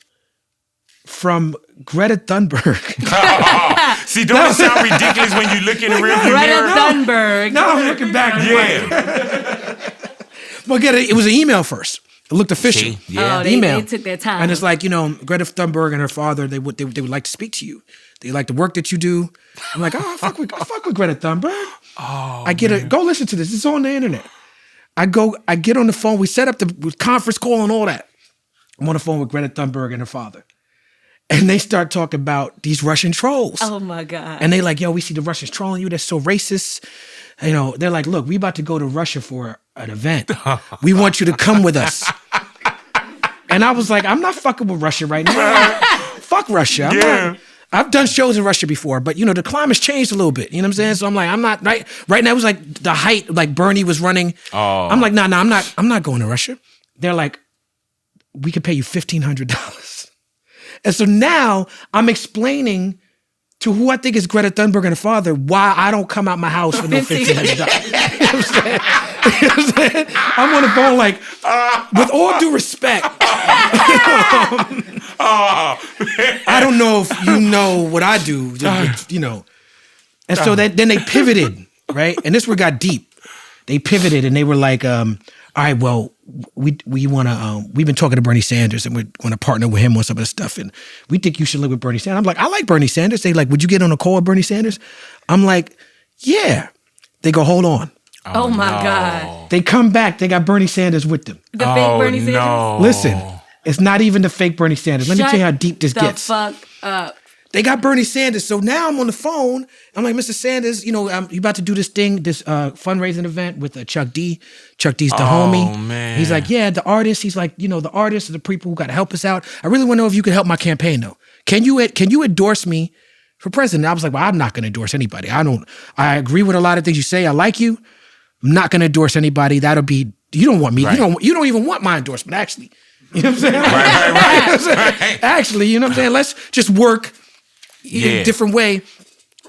[SPEAKER 2] from Greta Thunberg.
[SPEAKER 4] See, don't it sound ridiculous when you look in the rearview
[SPEAKER 3] Greta
[SPEAKER 4] mirror?
[SPEAKER 3] Thunberg.
[SPEAKER 2] Now I'm looking back.
[SPEAKER 4] Yeah.
[SPEAKER 2] Well, it was an email first. It looked official.
[SPEAKER 4] See? Yeah.
[SPEAKER 3] Oh, they
[SPEAKER 2] Email.
[SPEAKER 3] took their time.
[SPEAKER 2] And it's like, Greta Thunberg and her father, they would like to speak to you. They like the work that you do. I'm like, I fuck with Greta Thunberg. Oh, go listen to this. It's on the internet. I get on the phone. We set up the conference call and all that. I'm on the phone with Greta Thunberg and her father. And they start talking about these Russian trolls.
[SPEAKER 3] Oh, my God.
[SPEAKER 2] And they like, yo, we see the Russians trolling you. They're so racist. They're like, look, we about to go to Russia for an event. We want you to come with us. And I was like, I'm not fucking with Russia right now. Fuck Russia. I've done shows in Russia before, but the climate's changed a little bit. You know what I'm saying? So I'm like, I'm not right now. It was like the height, like Bernie was running.
[SPEAKER 4] Oh.
[SPEAKER 2] I'm like, nah, I'm not going to Russia. They're like, we could pay you $1,500. And so now I'm explaining to who I think is Greta Thunberg and her father, why I don't come out my house for no $1,500. You know what I'm saying? You know what I'm saying? I'm on the phone like, with all due respect, I don't know if you know what I do, you know. And so then they pivoted, right? And this one got deep. They pivoted and they were like, all right, well, we want to, we've been talking to Bernie Sanders and we want to partner with him on some of the stuff. And we think you should live with Bernie Sanders. I'm like, I like Bernie Sanders. They like, would you get on a call with Bernie Sanders? I'm like, yeah. They go, hold on.
[SPEAKER 3] Oh my God.
[SPEAKER 2] They come back. They got Bernie Sanders with them.
[SPEAKER 3] The fake Bernie Sanders?
[SPEAKER 4] No.
[SPEAKER 2] Listen, it's not even the fake Bernie Sanders. Let me tell you how deep this gets.
[SPEAKER 3] Fuck up.
[SPEAKER 2] They got Bernie Sanders. So now I'm on the phone. I'm like, Mr. Sanders, you know, you about to do this thing, this fundraising event with Chuck D. Chuck D's the homie.
[SPEAKER 4] Man.
[SPEAKER 2] He's like, yeah, the artists. He's like, you know, the artists are the people who got to help us out. I really want to know if you could help my campaign, though. Can you endorse me for president? I was like, well, I'm not going to endorse anybody. I agree with a lot of things you say. I like you. I'm not going to endorse anybody. That'll be, you don't want me. Right. You don't even want my endorsement, actually. You know what I'm saying? Right. Actually, you know what I'm saying? Let's just work in a different way.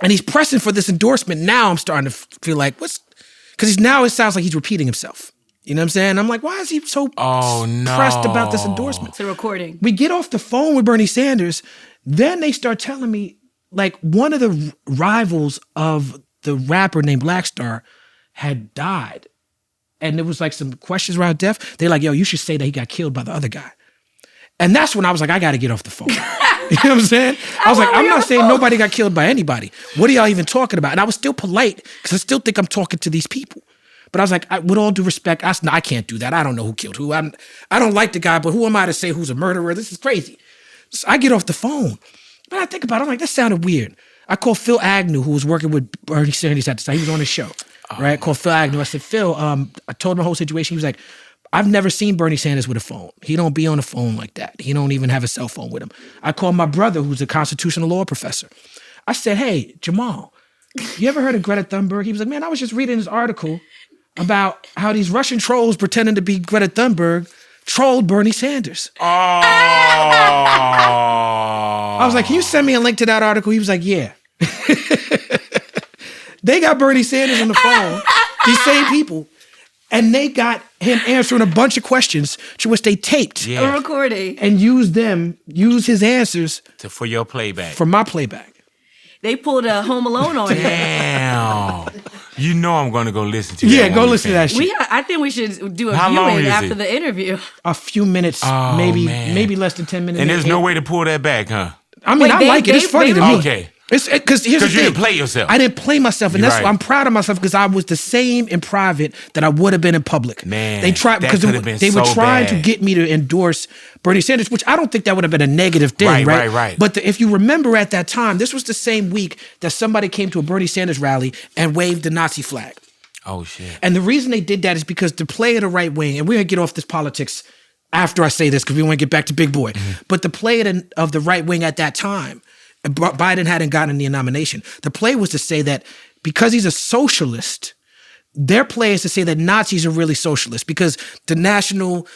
[SPEAKER 2] And he's pressing for this endorsement. Now I'm starting to feel like, because now it sounds like he's repeating himself. You know what I'm saying? I'm like, why is he so pressed about this endorsement?
[SPEAKER 3] It's a recording.
[SPEAKER 2] We get off the phone with Bernie Sanders. Then they start telling me, like, one of the rivals of the rapper named Black Star had died. And there was like some questions around death. They're like, yo, you should say that he got killed by the other guy. And that's when I was like, I got to get off the phone. You know what I'm saying? I was like, I'm not saying nobody got killed by anybody. What are y'all even talking about? And I was still polite because I still think I'm talking to these people. But I was like, with all due respect, I can't do that. I don't know who killed who. I don't like the guy, but who am I to say who's a murderer? This is crazy. So I get off the phone. But I think about it, I'm like, that sounded weird. I called Phil Agnew, who was working with Bernie Sanders at the time. He was on his show. Right, called Phil Agnew. I said, Phil, I told him the whole situation. He was like, I've never seen Bernie Sanders with a phone. He don't be on a phone like that. He don't even have a cell phone with him. I called my brother, who's a constitutional law professor. I said, hey, Jamal, you ever heard of Greta Thunberg? He was like, man, I was just reading this article about how these Russian trolls pretending to be Greta Thunberg trolled Bernie Sanders. I was like, can you send me a link to that article? He was like, yeah. They got Bernie Sanders on the phone, these same people, and they got him answering a bunch of questions to which they taped
[SPEAKER 3] a recording
[SPEAKER 2] and used his answers
[SPEAKER 4] for your playback.
[SPEAKER 2] For my playback.
[SPEAKER 3] They pulled a Home Alone on him.
[SPEAKER 4] Damn. You know I'm going to go listen to that.
[SPEAKER 2] Yeah, go listen to that shit.
[SPEAKER 3] I think we should do a viewing after the interview.
[SPEAKER 2] A few minutes, maybe less than 10 minutes.
[SPEAKER 4] And there's no way to pull that back, huh?
[SPEAKER 2] I mean, I like it. It's funny to me.
[SPEAKER 4] Okay.
[SPEAKER 2] Because here's the thing.
[SPEAKER 4] You didn't play yourself.
[SPEAKER 2] I didn't play myself, and I'm proud of myself because I was the same in private that I would have been in public.
[SPEAKER 4] Man,
[SPEAKER 2] they tried because they were trying to get me to endorse Bernie Sanders, which I don't think that would have been a negative thing, right? But if you remember at that time, this was the same week that somebody came to a Bernie Sanders rally and waved the Nazi flag.
[SPEAKER 4] Oh shit!
[SPEAKER 2] And the reason they did that is because the play of the right wing, and we're gonna get off this politics after I say this because we want to get back to Big Boy, but the play of the right wing at that time. Biden hadn't gotten the nomination. The play was to say that because he's a socialist, their play is to say that Nazis are really socialists because the national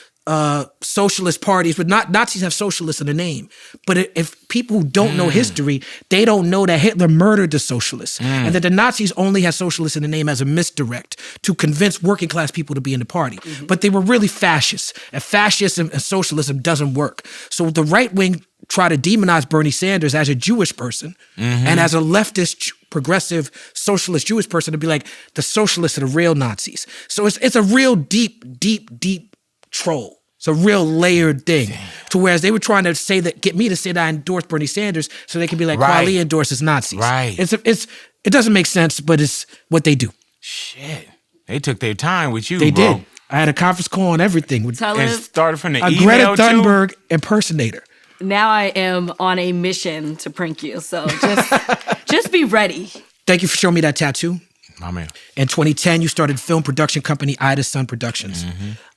[SPEAKER 2] socialist parties, but not Nazis have socialists in the name. But if people who don't know history, they don't know that Hitler murdered the socialists and that the Nazis only had socialists in the name as a misdirect to convince working class people to be in the party. But they were really fascists, and fascism and socialism doesn't work. So the right wing try to demonize Bernie Sanders as a Jewish person and as a leftist, progressive, socialist Jewish person to be like, the socialists are the real Nazis. So it's a real deep troll. It's a real layered thing. To whereas they were trying to say that, get me to say that I endorse Bernie Sanders so they can be like, Kweli endorses Nazis. Right. It doesn't make sense, but it's what they do.
[SPEAKER 4] Shit. They took their time with you,
[SPEAKER 2] They
[SPEAKER 4] bro.
[SPEAKER 2] did. I had a conference call and everything.
[SPEAKER 4] And started from the
[SPEAKER 2] a
[SPEAKER 4] email
[SPEAKER 2] Greta Thunberg impersonator.
[SPEAKER 3] Now I am on a mission to prank you, so just be ready.
[SPEAKER 2] Thank you for showing me that tattoo.
[SPEAKER 4] My man.
[SPEAKER 2] In 2010, you started film production company Ida Sun Productions.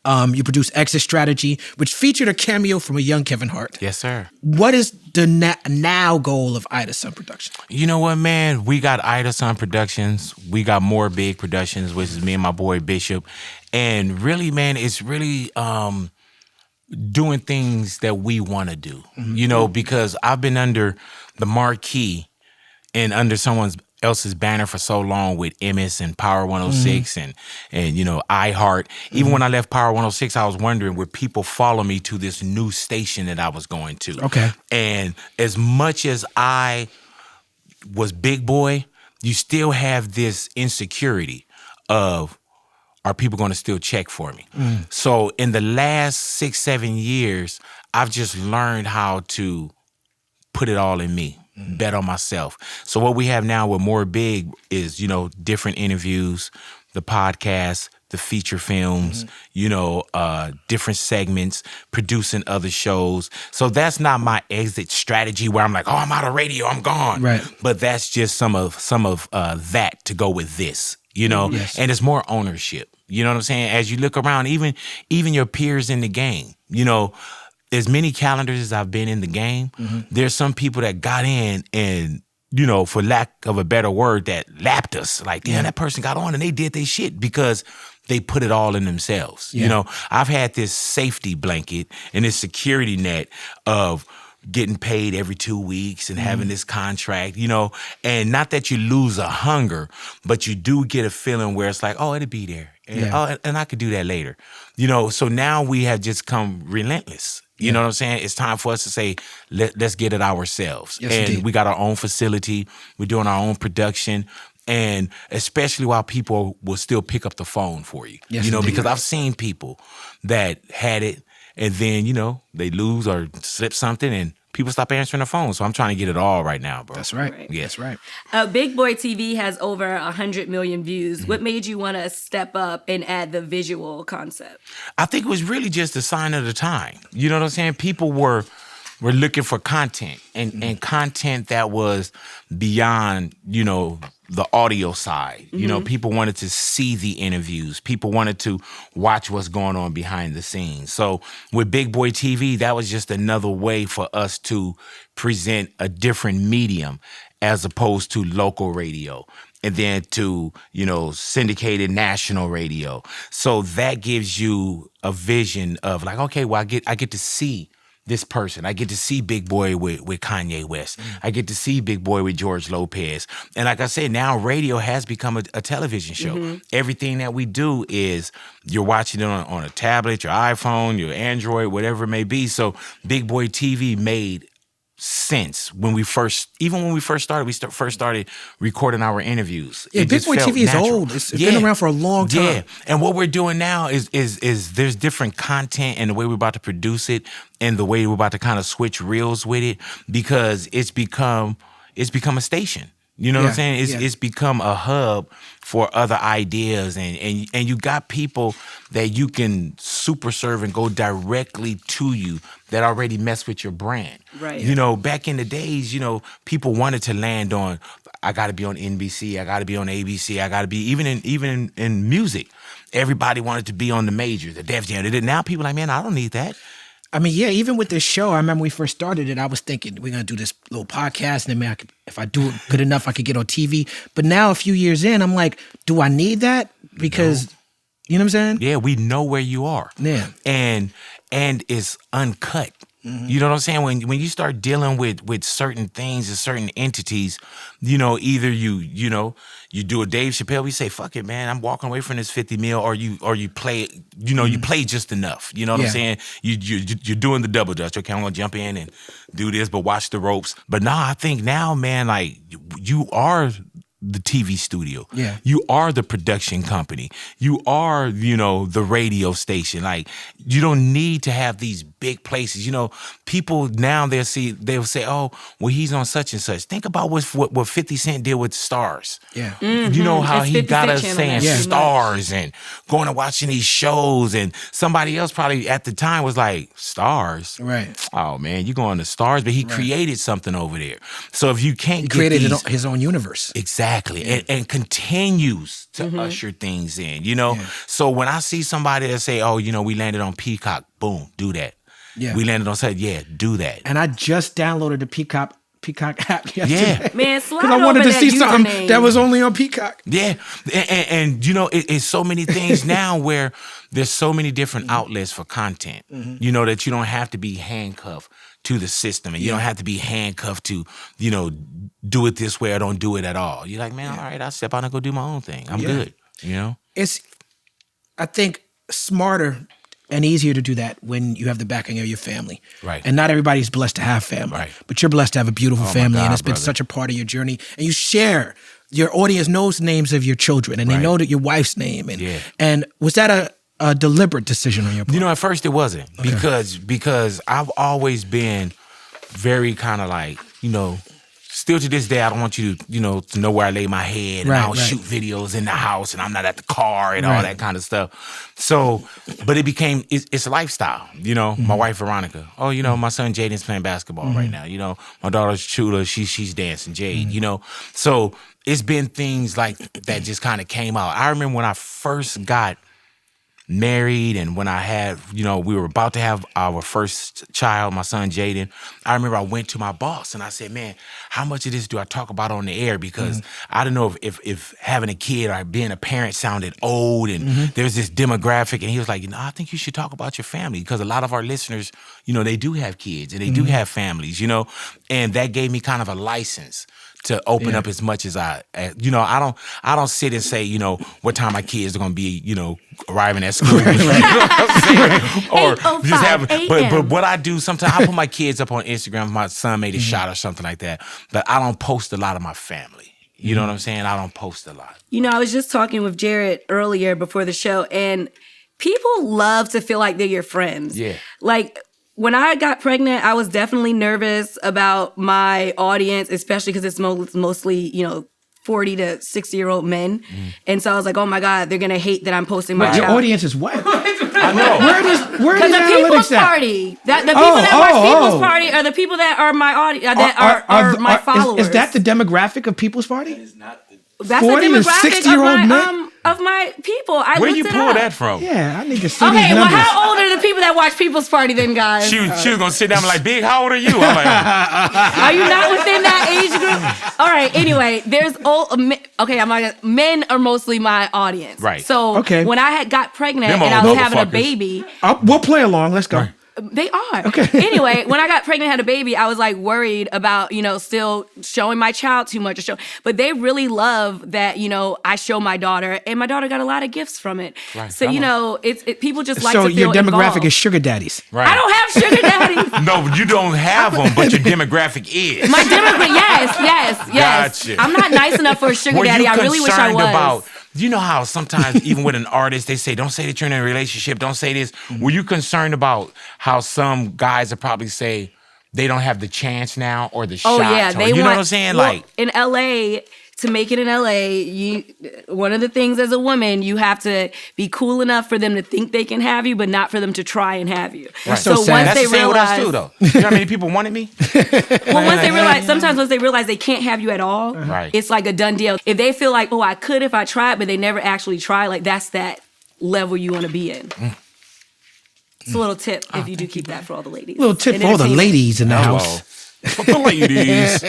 [SPEAKER 2] You produced Exit Strategy, which featured a cameo from a young Kevin Hart.
[SPEAKER 4] Yes, sir.
[SPEAKER 2] What is the now goal of Ida Sun Productions?
[SPEAKER 4] You know what, man? We got Ida Sun Productions. We got More Big Productions, which is me and my boy Bishop. And really, man, it's really doing things that we want to do. You know, because I've been under the marquee and under someone else's banner for so long with MS and Power 106 and you know, iHeart. Even when I left Power 106, I was wondering, would people follow me to this new station that I was going to?
[SPEAKER 2] Okay.
[SPEAKER 4] And as much as I was big boy, you still have this insecurity of, are people going to still check for me? So in the last 6-7 years, I've just learned how to put it all in me, bet on myself. So what we have now with More Big is, you know, different interviews, the podcast, the feature films, you know, different segments, producing other shows. So that's not my exit strategy where I'm like, oh, I'm out of radio, I'm gone.
[SPEAKER 2] Right.
[SPEAKER 4] But that's just some of that to go with this, you know, and it's more ownership. You know what I'm saying? As you look around, even your peers in the game, you know, as many calendars as I've been in the game, there's some people that got in and, you know, for lack of a better word, that lapped us. Like, damn, that person got on and they did their shit because they put it all in themselves. You know, I've had this safety blanket and this security net of getting paid every 2 weeks and having this contract, you know, and not that you lose a hunger, but you do get a feeling where it's like, oh, it'll be there. And, and I could do that later. You know, so now we have just come relentless. You know what I'm saying? It's time for us to say, let's get it ourselves.
[SPEAKER 2] Yes,
[SPEAKER 4] and
[SPEAKER 2] indeed.
[SPEAKER 4] we got our own facility. We're doing our own production. And especially while people will still pick up the phone for you.
[SPEAKER 2] Yes,
[SPEAKER 4] you know,
[SPEAKER 2] indeed.
[SPEAKER 4] because I've seen people that had it and then, you know, they lose or slip something and people stop answering the phone. So I'm trying to get it all right now, bro.
[SPEAKER 2] That's right.
[SPEAKER 3] Right.
[SPEAKER 4] Yeah.
[SPEAKER 2] That's right.
[SPEAKER 3] BigBoyTV has over 100 million views. What made you want to step up and add the visual concept?
[SPEAKER 4] I think it was really just a sign of the time. You know what I'm saying? People were looking for content and content that was beyond, you know, the audio side. You know, people wanted to see the interviews. People wanted to watch what's going on behind the scenes. So with BigBoyTV, that was just another way for us to present a different medium as opposed to local radio. And then to, you know, syndicated national radio. So that gives you a vision of like, okay, well, I get to see this person. I get to see Big Boy with Kanye West. I get to see Big Boy with George Lopez. And like I said, now radio has become a television show. Everything that we do is you're watching it on a tablet, your iPhone, your Android, whatever it may be. So BigBoyTV made sense when we first started. We first started recording our interviews.
[SPEAKER 2] Yeah, BigBoyTV is old. It's been around for a long time.
[SPEAKER 4] Yeah, and what we're doing now is there's different content and the way we're about to produce it and the way we're about to kind of switch reels with it because it's become a station. You know what I'm saying? It's become a hub for other ideas and you got people that you can super serve and go directly to you that already mess with your brand.
[SPEAKER 3] Right.
[SPEAKER 4] You know, back in the days, you know, people wanted to land on, I got to be on NBC, I got to be on ABC, I got to be even in music. Everybody wanted to be on the majors, the Def Jam. Now people are like, man, I don't need that.
[SPEAKER 2] I mean, yeah, even with this show, I remember when we first started it, I was thinking we're going to do this little podcast and then maybe if I do it good enough, I could get on TV. But now a few years in, I'm like, do I need that? Because, you know what I'm saying?
[SPEAKER 4] Yeah, we know where you are.
[SPEAKER 2] Yeah.
[SPEAKER 4] And it's uncut. You know what I'm saying? When you start dealing with certain things and certain entities, you know, either you do a Dave Chappelle, we say, fuck it, man, I'm walking away from this 50 mil, or you play, you know, you play just enough. You know what I'm saying? You're doing the double dutch. Okay, I'm gonna jump in and do this, but watch the ropes. But nah, I think now, man, like you are the TV studio.
[SPEAKER 2] Yeah.
[SPEAKER 4] You are the production company. You are, you know, the radio station. Like, you don't need to have these big places. You know, people now they'll say, oh, well, he's on such and such. Think about what 50 Cent did with Stars.
[SPEAKER 2] Yeah.
[SPEAKER 4] You know how
[SPEAKER 3] It's
[SPEAKER 4] he
[SPEAKER 3] 50
[SPEAKER 4] got
[SPEAKER 3] Cent
[SPEAKER 4] us
[SPEAKER 3] channel
[SPEAKER 4] saying
[SPEAKER 3] now.
[SPEAKER 4] Stars and going and watching these shows, and somebody else probably at the time was like, Stars?
[SPEAKER 2] Right.
[SPEAKER 4] Oh, man, you going to Stars? But he created something over there. So if you can't
[SPEAKER 2] He
[SPEAKER 4] get
[SPEAKER 2] created
[SPEAKER 4] these,
[SPEAKER 2] his own universe.
[SPEAKER 4] exactly, and continues to usher things in, you know? So when I see somebody that say, oh, you know, we landed on Peacock, boom, do that.
[SPEAKER 2] Yeah.
[SPEAKER 4] We landed on set, yeah, do that.
[SPEAKER 2] And I just downloaded the Peacock app yesterday.
[SPEAKER 4] Yeah.
[SPEAKER 3] Man, slide
[SPEAKER 2] Because I wanted
[SPEAKER 3] over
[SPEAKER 2] to
[SPEAKER 3] that
[SPEAKER 2] see something
[SPEAKER 3] username.
[SPEAKER 2] that was only on Peacock.
[SPEAKER 4] Yeah, and you know, it's so many things now where there's so many different outlets for content, you know, that you don't have to be handcuffed to the system, and you don't have to be handcuffed to, do it this way or don't do it at all. You're like, man, all right, I'll step out and go do my own thing. I'm good,
[SPEAKER 2] It's, I think, smarter and easier to do that when you have the backing of your family.
[SPEAKER 4] Right.
[SPEAKER 2] And not everybody's blessed to have family.
[SPEAKER 4] Right.
[SPEAKER 2] But you're blessed to have a beautiful family,
[SPEAKER 4] God,
[SPEAKER 2] and it's been
[SPEAKER 4] brother.
[SPEAKER 2] such a part of your journey. And you share. Your audience knows names of your children, and they know that your wife's name. And was that a deliberate decision on your part?
[SPEAKER 4] At first it wasn't because I've always been very kind of like, still to this day, I don't want you to, to know where I lay my head, and I don't shoot videos in the house, and I'm not at the car and all that kind of stuff. So, but it became, it's a lifestyle, my wife, Veronica. Oh, my son Jaden's playing basketball right now. My daughter's Chula, she's dancing, Jade, So it's been things like that just kind of came out. I remember when I first got married, and when I had, we were about to have our first child, my son Jaden, I remember I went to my boss and I said, man, how much of this do I talk about on the air? Because I don't know if having a kid or being a parent sounded old, and there's this demographic, and he was like, I think you should talk about your family, because a lot of our listeners, they do have kids and they do have families, and that gave me kind of a license to open up as much as I don't sit and say, what time my kids are going to be, arriving at school. You know what I'm saying? Or just have, but what I do sometimes, I put my kids up on Instagram if my son made a shot or something like that, but I don't post a lot of my family. You know what I'm saying? I don't post a lot.
[SPEAKER 3] I was just talking with Jared earlier before the show, and people love to feel like they're your friends.
[SPEAKER 4] Yeah.
[SPEAKER 3] Like, when I got pregnant, I was definitely nervous about my audience, especially because it's mostly, 40 to 60-year-old men. And so I was like, oh my God, they're going to hate that I'm posting my child.
[SPEAKER 2] Your audience is what?
[SPEAKER 4] I know.
[SPEAKER 2] Where
[SPEAKER 3] Because
[SPEAKER 2] does
[SPEAKER 3] the People's
[SPEAKER 2] at?
[SPEAKER 3] Party, the people that watch People's Party are the people that are my audience, that are my followers.
[SPEAKER 2] Is that the demographic of People's Party?
[SPEAKER 3] That's
[SPEAKER 2] 40
[SPEAKER 3] the
[SPEAKER 2] to
[SPEAKER 3] demographic
[SPEAKER 2] 60-year-old men?
[SPEAKER 3] of my people.
[SPEAKER 4] Where you pull that from?
[SPEAKER 2] Yeah, I need to see
[SPEAKER 3] Okay,
[SPEAKER 2] these
[SPEAKER 3] well,
[SPEAKER 2] numbers.
[SPEAKER 3] how old are the people that watch People's Party then, guys?
[SPEAKER 4] She was going to sit down and be like, Big, how old are you? I'm like,
[SPEAKER 3] Are you not within that age group? All right, anyway, there's men are mostly my audience.
[SPEAKER 4] Right.
[SPEAKER 3] So when I got pregnant and I was having a baby.
[SPEAKER 2] We'll play along. Let's go.
[SPEAKER 4] Right.
[SPEAKER 3] They are.
[SPEAKER 2] Okay.
[SPEAKER 3] Anyway, when I got pregnant and had a baby, I was like worried about, still showing my child too much. But they really love that, I show my daughter, and my daughter got a lot of gifts from it. Right. So, people just like to feel
[SPEAKER 2] So your demographic
[SPEAKER 3] involved.
[SPEAKER 2] is sugar daddies.
[SPEAKER 4] right.
[SPEAKER 3] I don't have sugar daddies.
[SPEAKER 4] No, you don't have them, but your demographic is.
[SPEAKER 3] My demographic, yes.
[SPEAKER 4] Gotcha.
[SPEAKER 3] I'm not nice enough for a sugar daddy. I really wish I was.
[SPEAKER 4] You know how sometimes even with an artist, they say, don't say that you're in a relationship, don't say this. Were you concerned about how some guys will probably say they don't have the chance now or the shot?
[SPEAKER 3] Oh, yeah.
[SPEAKER 4] Or, you know what I'm saying?
[SPEAKER 3] Well, in LA, to make it in LA, one of the things as a woman, you have to be cool enough for them to think they can have you, but not for them to try and have you.
[SPEAKER 2] That's so sad.
[SPEAKER 3] Once
[SPEAKER 4] That's
[SPEAKER 3] they
[SPEAKER 4] the same with us
[SPEAKER 3] realize,
[SPEAKER 4] too, though. You know how many people wanted me?
[SPEAKER 3] well, once they realize they can't have you at all,
[SPEAKER 4] Right.
[SPEAKER 3] It's like a done deal. If they feel like, I could if I tried, but they never actually try, like that's that level you want to be in. It's a little tip if you do keep that for all the ladies.
[SPEAKER 2] Little tip for all the ladies in the house.
[SPEAKER 4] For the ladies.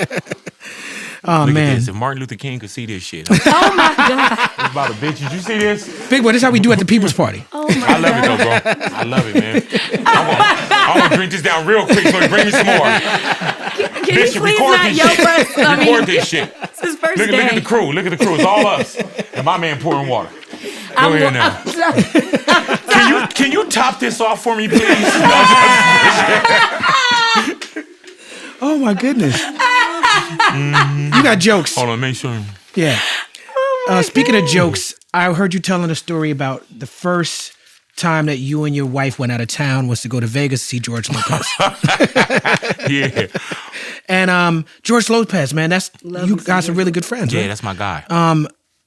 [SPEAKER 2] Oh,
[SPEAKER 4] Look
[SPEAKER 2] man.
[SPEAKER 4] at this. If Martin Luther King could see this shit.
[SPEAKER 3] Oh my God.
[SPEAKER 4] It's about a bitch. Did you see this?
[SPEAKER 2] Big boy, this is how we do at the People's Party.
[SPEAKER 3] Oh my
[SPEAKER 4] I love it though, bro. I love it, man. I'm gonna drink this down real quick so you bring me some more.
[SPEAKER 3] Can
[SPEAKER 4] Bitch,
[SPEAKER 3] you please
[SPEAKER 4] record
[SPEAKER 3] not
[SPEAKER 4] this
[SPEAKER 3] yell
[SPEAKER 4] shit.
[SPEAKER 3] first?
[SPEAKER 4] Record this shit.
[SPEAKER 3] It's his first
[SPEAKER 4] Look
[SPEAKER 3] day.
[SPEAKER 4] at the crew. Look at the crew. It's all us. And my man pouring water. Go ahead now. Can you top this off for me, please?
[SPEAKER 2] Oh, my goodness. You got jokes.
[SPEAKER 4] Hold on, make sure.
[SPEAKER 2] Yeah. Speaking of jokes, I heard you telling a story about the first time that you and your wife went out of town was to go to Vegas to see George Lopez.
[SPEAKER 4] Yeah.
[SPEAKER 2] And George Lopez, man, you guys are really good friends,
[SPEAKER 4] Yeah,
[SPEAKER 2] right?
[SPEAKER 4] that's my guy.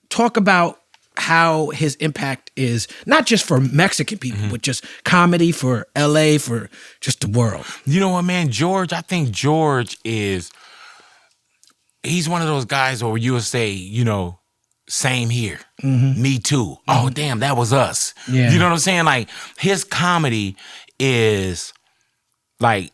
[SPEAKER 2] Talk about how his impact is not just for Mexican people, but just comedy for LA, for just the world.
[SPEAKER 4] You know what, man? I think George he's one of those guys where you will say, same here. Me too. Oh, damn, that was us.
[SPEAKER 2] Yeah.
[SPEAKER 4] You know what I'm saying? Like, his comedy is like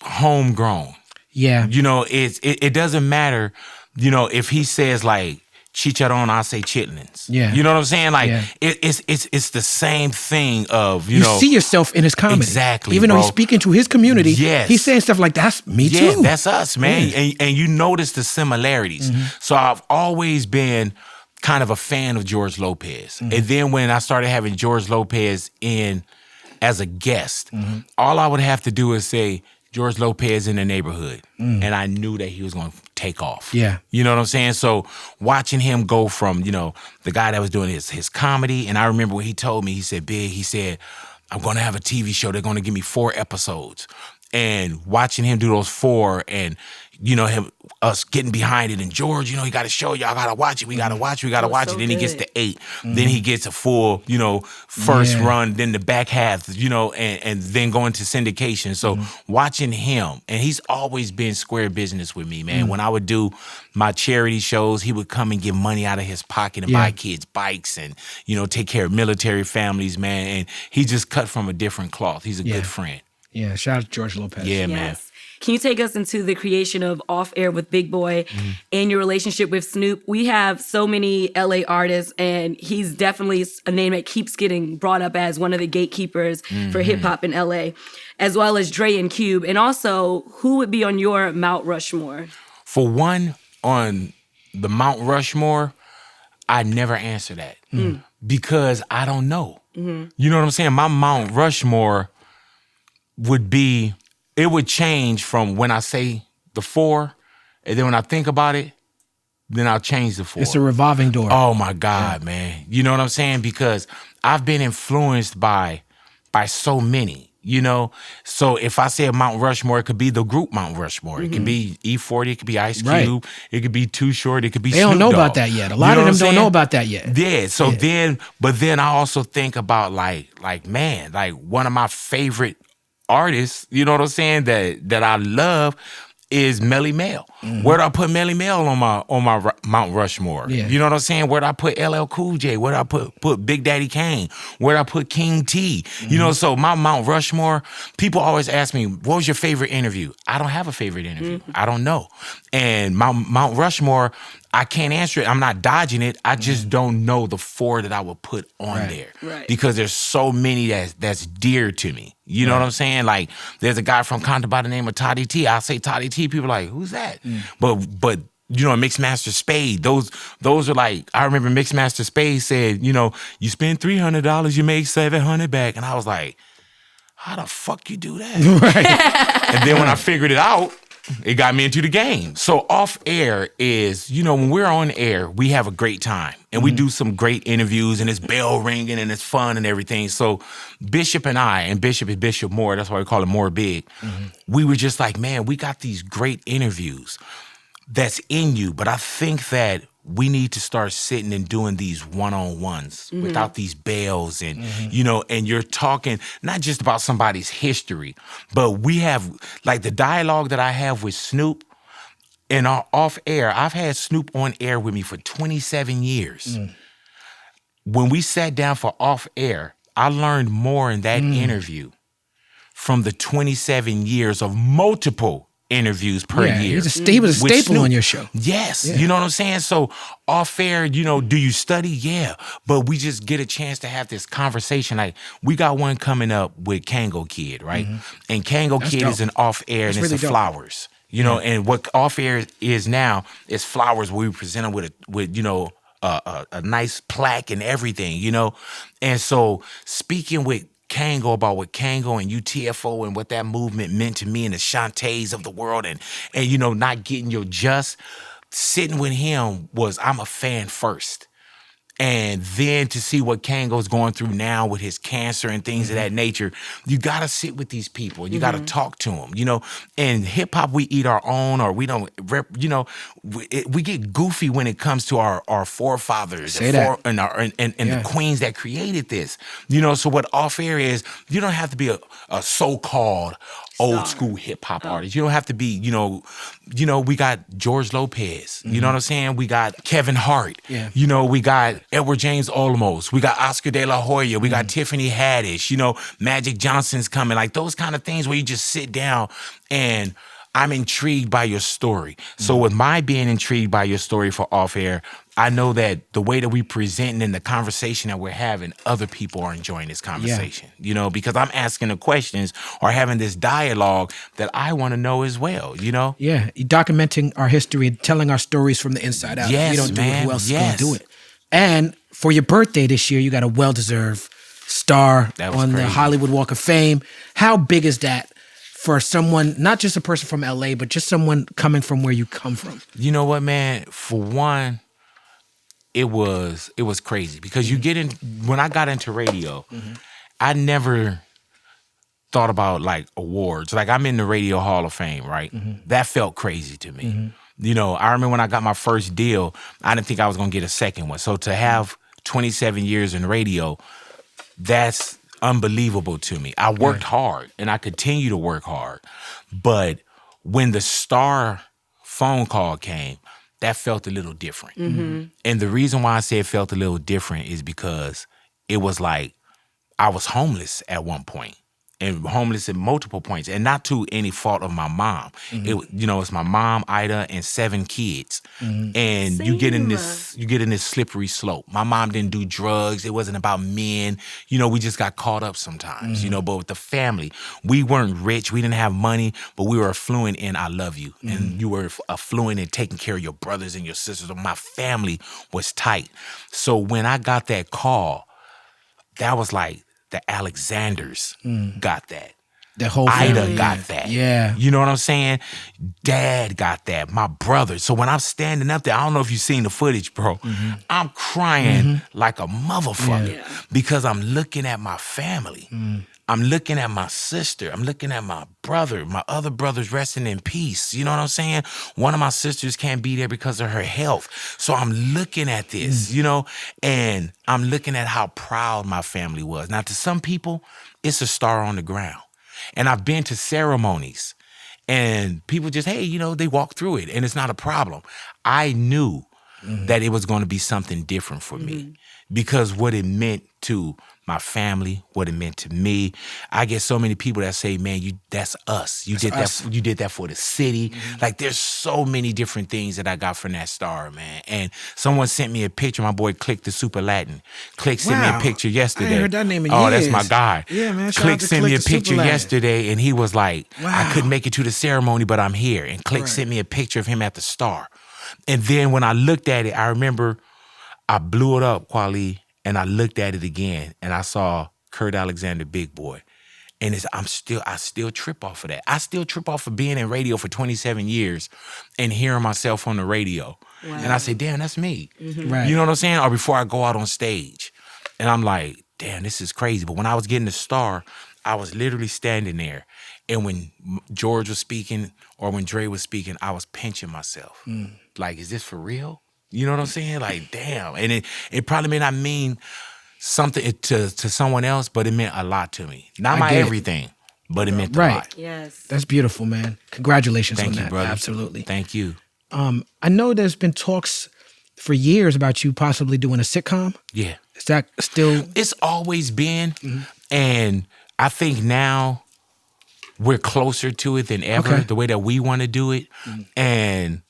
[SPEAKER 4] homegrown.
[SPEAKER 2] Yeah.
[SPEAKER 4] It doesn't matter, if he says like chicharron, I say chitlins.
[SPEAKER 2] Yeah.
[SPEAKER 4] You know what I'm saying? Like
[SPEAKER 2] Yeah.
[SPEAKER 4] it's the same thing of, you
[SPEAKER 2] You
[SPEAKER 4] know.
[SPEAKER 2] see yourself in his comedy.
[SPEAKER 4] Exactly,
[SPEAKER 2] Even though he's
[SPEAKER 4] bro.
[SPEAKER 2] speaking to his community,
[SPEAKER 4] Yes.
[SPEAKER 2] he's saying stuff like, that's me
[SPEAKER 4] Yeah,
[SPEAKER 2] too.
[SPEAKER 4] that's us, man.
[SPEAKER 2] Yeah.
[SPEAKER 4] And you notice the similarities. So I've always been kind of a fan of George Lopez. And then when I started having George Lopez in as a guest, all I would have to do is say, George Lopez in the neighborhood. And I knew that he was going to take off.
[SPEAKER 2] Yeah.
[SPEAKER 4] You know what I'm saying? So watching him go from, you know, the guy that was doing his comedy, and I remember when he told me, he said, Big, he said, I'm going to have a TV show. They're going to give me 4 episodes. And watching him do those 4 and, you know, us getting behind it. And George, you know, he got to show y'all got to watch it. We got to watch it. We got to watch
[SPEAKER 3] so
[SPEAKER 4] it. Then he gets
[SPEAKER 3] good.
[SPEAKER 4] to 8. Then he gets a full, you know, first
[SPEAKER 2] Yeah.
[SPEAKER 4] run, then the back half, you know, and then going to syndication. So watching him, and he's always been square business with me, man. When I would do my charity shows, he would come and give money out of his pocket and buy kids bikes and, you know, take care of military families, man. And he just cut from a different cloth. He's a good friend.
[SPEAKER 2] Yeah, shout out to George Lopez.
[SPEAKER 4] Yeah, man.
[SPEAKER 3] Yes. Can you take us into the creation of Off Air with Big Boy and your relationship with Snoop? We have so many LA artists, and he's definitely a name that keeps getting brought up as one of the gatekeepers for hip hop in LA, as well as Dre and Cube. And also, who would be on your Mount Rushmore?
[SPEAKER 4] For one, on the Mount Rushmore, I never answer that because I don't know. You know what I'm saying? My Mount Rushmore would be, it would change from when I say the 4, and then when I think about it, then I'll change the 4.
[SPEAKER 2] It's a revolving door.
[SPEAKER 4] Oh my God, man. You know what I'm saying? Because I've been influenced by so many, you know? So if I say a Mount Rushmore, it could be the group Mount Rushmore. It could be E40, it could be Ice Cube,
[SPEAKER 2] Right.
[SPEAKER 4] it could be Too Short, it could be
[SPEAKER 2] They don't
[SPEAKER 4] Snoop
[SPEAKER 2] know
[SPEAKER 4] Dogg.
[SPEAKER 2] about that yet. A lot
[SPEAKER 4] You know
[SPEAKER 2] of them
[SPEAKER 4] what I'm
[SPEAKER 2] don't know
[SPEAKER 4] saying?
[SPEAKER 2] about that yet.
[SPEAKER 4] Yeah, so then I also think about like man, like one of my favorite artists, you know what I'm saying, that I love is Melly Mel. Where do I put Melly Mel on my Mount Rushmore?
[SPEAKER 2] Yeah.
[SPEAKER 4] You know what I'm saying? Where do I put LL Cool J? Where do I put Big Daddy Kane? Where do I put King T? You know, so my Mount Rushmore, people always ask me, what was your favorite interview? I don't have a favorite interview. I don't know. And my Mount Rushmore, I can't answer it. I'm not dodging it. I just don't know the 4 that I would put on there.
[SPEAKER 3] Right.
[SPEAKER 4] Because there's so many that's dear to me. You know what I'm saying? Like, there's a guy from Compton by the name of Toddy T. I say Toddy T, people are like, who's that? But you know, Mixmaster Spade, those are like, I remember Mixmaster Spade said, you know, you spend $300, you make $700 back. And I was like, how the fuck you do that?
[SPEAKER 2] Right.
[SPEAKER 4] And then when I figured it out, it got me into the game. So off air is, you know, when we're on air, we have a great time. And we do some great interviews and it's bell ringing and it's fun and everything. So Bishop and I, and Bishop is Bishop Moore, that's why we call him More Big. We were just like, man, we got these great interviews that's in you. But I think that we need to start sitting and doing these one-on-ones without these bells and, you know, and you're talking not just about somebody's history, but we have, like the dialogue that I have with Snoop in our off air. I've had Snoop on air with me for 27 years. When we sat down for off air, I learned more in that interview from the 27 years of multiple interviews per year.
[SPEAKER 2] He was a
[SPEAKER 4] with
[SPEAKER 2] staple
[SPEAKER 4] Snoop.
[SPEAKER 2] on your show.
[SPEAKER 4] Yes, you know what I'm saying? So off air, you know, do you study? Yeah, but we just get a chance to have this conversation. Like we got one coming up with Kango Kid, right? And Kango Kid
[SPEAKER 2] dope.
[SPEAKER 4] is an off air and
[SPEAKER 2] That's
[SPEAKER 4] it's
[SPEAKER 2] really
[SPEAKER 4] a
[SPEAKER 2] dope.
[SPEAKER 4] flowers. You know, and what off air is now is flowers where we present them with you know, a nice plaque and everything, you know? And so speaking with Kango about what Kango and UTFO and what that movement meant to me and the Shantays of the world and you know, not getting your just, sitting with him was, I'm a fan first. And then to see what Kango's going through now with his cancer and things of that nature, you got to sit with these people. You got to talk to them, you know. And hip hop, we eat our own, or we don't, you know, we get goofy when it comes to our forefathers and the queens that created this, you know. So what off air is, you don't have to be a so-called old school hip hop artist. You don't have to be, you know, we got George Lopez, you know what I'm saying? We got Kevin Hart, you know, we got Edward James Olmos, we got Oscar De La Hoya, we got Tiffany Haddish, you know, Magic Johnson's coming, like those kind of things where you just sit down and I'm intrigued by your story. So with my being intrigued by your story for off air, I know that the way that we present and the conversation that we're having, other people are enjoying this conversation. You know, because I'm asking the questions or having this dialogue that I want to know as well. You know.
[SPEAKER 2] Yeah, documenting our history, telling our stories from the inside out.
[SPEAKER 4] Yes,
[SPEAKER 2] If you don't do
[SPEAKER 4] man.
[SPEAKER 2] it, who else is
[SPEAKER 4] Yes.
[SPEAKER 2] going to do it? And for your birthday this year, you got a well-deserved star
[SPEAKER 4] That was
[SPEAKER 2] on the
[SPEAKER 4] crazy.
[SPEAKER 2] Hollywood Walk of Fame. How big is that for someone, not just a person from LA, but just someone coming from where you come from?
[SPEAKER 4] You know what, man? For one, it was crazy because you get in. When I got into radio, I never thought about like awards. Like I'm in the Radio Hall of Fame, right? That felt crazy to me. You know, I remember when I got my first deal, I didn't think I was gonna get a second one. So to have 27 years in radio, that's unbelievable to me. I worked hard and I continue to work hard. But when the star phone call came, that felt a little different. And the reason why I say it felt a little different is because it was like I was homeless at one point. And homeless at multiple points, and not to any fault of my mom. It's my mom, Ida, and 7 kids. And you get in this slippery slope. My mom didn't do drugs. It wasn't about men. You know, we just got caught up sometimes. You know, but with the family, we weren't rich. We didn't have money, but we were affluent in I love you, and you were affluent in taking care of your brothers and your sisters. My family was tight. So when I got that call, that was like. The Alexanders got that.
[SPEAKER 2] The whole
[SPEAKER 4] Ida
[SPEAKER 2] family.
[SPEAKER 4] got that.
[SPEAKER 2] Yeah.
[SPEAKER 4] You know what I'm saying? Dad got that. My brother. So when I'm standing up there, I don't know if you've seen the footage, bro. I'm crying like a motherfucker because I'm looking at my family. I'm looking at my sister. I'm looking at my brother. My other brother's resting in peace. You know what I'm saying? One of my sisters can't be there because of her health. So I'm looking at this, you know, and I'm looking at how proud my family was. Now, to some people, it's a star on the ground. And I've been to ceremonies and people just, hey, you know, they walk through it and it's not a problem. I knew that it was going to be something different for me because what it meant to my family, what it meant to me. I get so many people that say, man, that's us. You did that for the city. Like there's so many different things that I got from that star, man. And someone sent me a picture. My boy Click the Super Latin. Click sent me a picture yesterday.
[SPEAKER 2] I ain't heard that name in
[SPEAKER 4] years.
[SPEAKER 2] years.
[SPEAKER 4] That's my guy.
[SPEAKER 2] Yeah, man. Shout
[SPEAKER 4] Click
[SPEAKER 2] out to
[SPEAKER 4] sent
[SPEAKER 2] Click
[SPEAKER 4] me a
[SPEAKER 2] the Super
[SPEAKER 4] picture
[SPEAKER 2] Latin.
[SPEAKER 4] yesterday and he was like,
[SPEAKER 2] Wow.
[SPEAKER 4] I couldn't make it to the ceremony, but I'm here. And Click sent me a picture of him at the star. And then when I looked at it, I remember I blew it up, Kweli, and I looked at it again and I saw Kurt Alexander, Big Boy. And I still trip off of that. I still trip off of being in radio for 27 years and hearing myself on the radio. Wow. And I say, damn, that's me.
[SPEAKER 2] Right.
[SPEAKER 4] You know what I'm saying? Or before I go out on stage. And I'm like, damn, this is crazy. But when I was getting the star, I was literally standing there. And when George was speaking or when Dre was speaking, I was pinching myself. Like, is this for real? You know what I'm saying? Like, damn. And it probably may not mean something to someone else, but it meant a lot to me. Not my everything, but it meant a lot.
[SPEAKER 3] Yes.
[SPEAKER 2] That's beautiful, man. Congratulations on
[SPEAKER 4] Thank you,
[SPEAKER 2] that.
[SPEAKER 4] brother.
[SPEAKER 2] Absolutely.
[SPEAKER 4] Thank you.
[SPEAKER 2] I know there's been talks for years about you possibly doing a sitcom.
[SPEAKER 4] Yeah.
[SPEAKER 2] Is that still?
[SPEAKER 4] It's always been, and I think now we're closer to it than ever, the way that we want to do it. And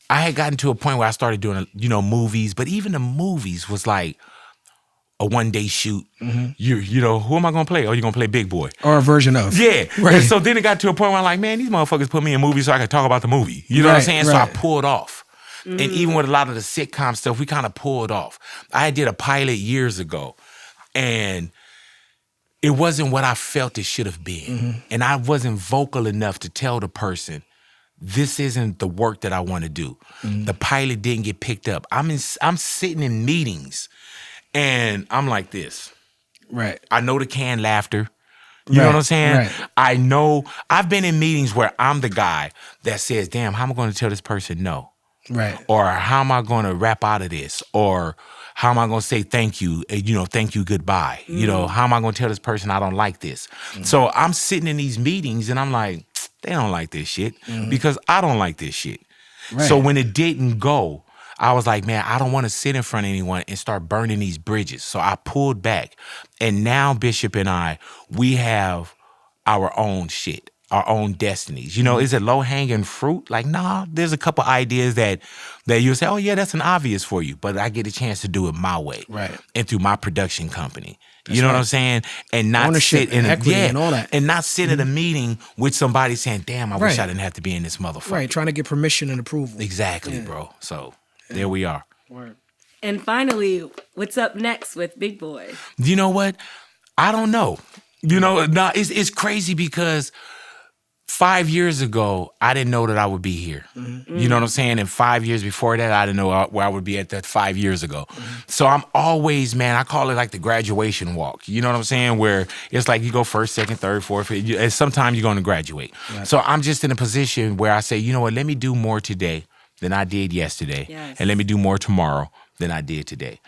[SPEAKER 4] I had gotten to a point where I started doing, movies, but even the movies was like a one-day shoot. You know, who am I going to play? Oh, you're going to play Big Boy.
[SPEAKER 2] Or a version of.
[SPEAKER 4] Yeah.
[SPEAKER 2] Right.
[SPEAKER 4] And so then it got to a point where I'm like, man, these motherfuckers put me in movies so I could talk about the movie. You know what I'm saying? So I pulled off. And even with a lot of the sitcom stuff, we kind of pulled off. I did a pilot years ago, and it wasn't what I felt it should have been. And I wasn't vocal enough to tell the person, this isn't the work that I want to do. The pilot didn't get picked up. I'm sitting in meetings, and I'm like this.
[SPEAKER 2] Right.
[SPEAKER 4] I know the canned laughter. You know what I'm saying?
[SPEAKER 2] Right.
[SPEAKER 4] I know. I've been in meetings where I'm the guy that says, damn, how am I going to tell this person no?
[SPEAKER 2] Right.
[SPEAKER 4] Or how am I going to rap out of this? Or how am I going to say thank you, thank you, goodbye? You know, how am I going to tell this person I don't like this? So I'm sitting in these meetings and I'm like, they don't like this shit because I don't like this shit. Right. So when it didn't go, I was like, man, I don't want to sit in front of anyone and start burning these bridges. So I pulled back. And now Bishop and I, we have our own shit. our own destinies. You know, is it low hanging fruit? Like, nah, there's a couple ideas that you'll say, oh yeah, that's an obvious for you, but I get a chance to do it my way,
[SPEAKER 2] right?
[SPEAKER 4] And through my production company. You know what I'm saying? And not
[SPEAKER 2] ownership
[SPEAKER 4] sit in
[SPEAKER 2] equity and all that,
[SPEAKER 4] and not sit at a meeting with somebody saying, damn, I wish I didn't have to be in this motherfucker.
[SPEAKER 2] Right, trying to get permission and approval.
[SPEAKER 4] Exactly, bro. So there we are.
[SPEAKER 2] Word.
[SPEAKER 3] And finally, what's up next with Big Boy?
[SPEAKER 4] You know what? I don't know. You know, it's crazy because 5 years ago, I didn't know that I would be here. You know what I'm saying? And 5 years before that, I didn't know where I would be at that 5 years ago. So I'm always, man, I call it like the graduation walk. You know what I'm saying? Where it's like you go first, second, third, fourth, and sometimes you're going to graduate. Right. So I'm just in a position where I say, you know what, let me do more today than I did yesterday. Yes. And let me do more tomorrow than I did today.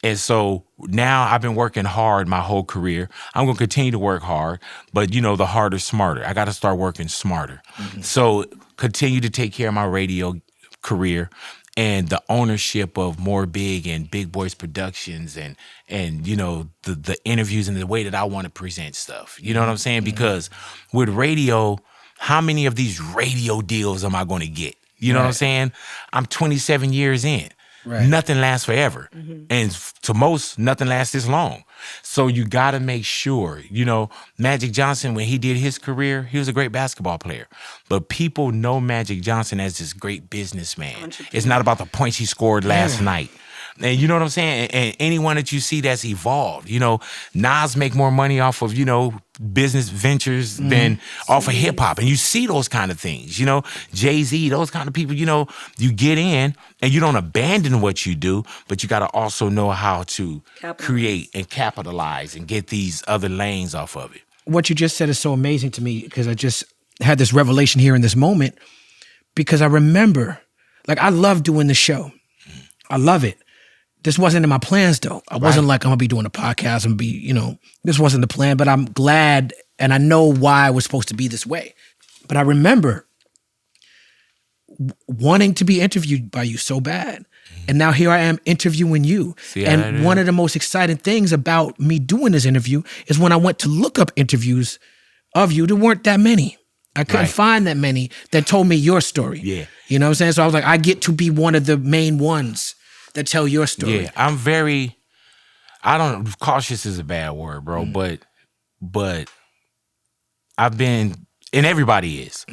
[SPEAKER 4] And so now I've been working hard my whole career. I'm going to continue to work hard, but, you know, the harder, smarter. I got to start working smarter. So continue to take care of my radio career and the ownership of More Big and Big Boys Productions and you know, the interviews and the way that I want to present stuff. You know what I'm saying? Because with radio, how many of these radio deals am I going to get? You know what I'm saying? I'm 27 years in. Right. Nothing lasts forever. And to most, nothing lasts this long. So you got to make sure, you know, Magic Johnson, when he did his career, he was a great basketball player. But people know Magic Johnson as this great businessman. It's not about the points he scored last night. And you know what I'm saying? And anyone that you see that's evolved, you know, Nas make more money off of, you know, business ventures than off of hip hop. And you see those kind of things, you know, Jay-Z, those kind of people, you know, you get in and you don't abandon what you do, but you got to also know how to create and capitalize and get these other lanes off of it.
[SPEAKER 2] What you just said is so amazing to me because I just had this revelation here in this moment because I remember, like, I love doing the show. I love it. This wasn't in my plans, though. I wasn't like, I'm going to be doing a podcast and be, you know, this wasn't the plan, but I'm glad and I know why I was supposed to be this way. But I remember wanting to be interviewed by you so bad. And now here I am interviewing you. And one of the most exciting things about me doing this interview is when I went to look up interviews of you, there weren't that many. I couldn't find that many that told me your story. Yeah. You know what I'm saying? So I was like, I get to be one of the main ones that tell your story.
[SPEAKER 4] Yeah, cautious is a bad word, bro, but I've been, and everybody is,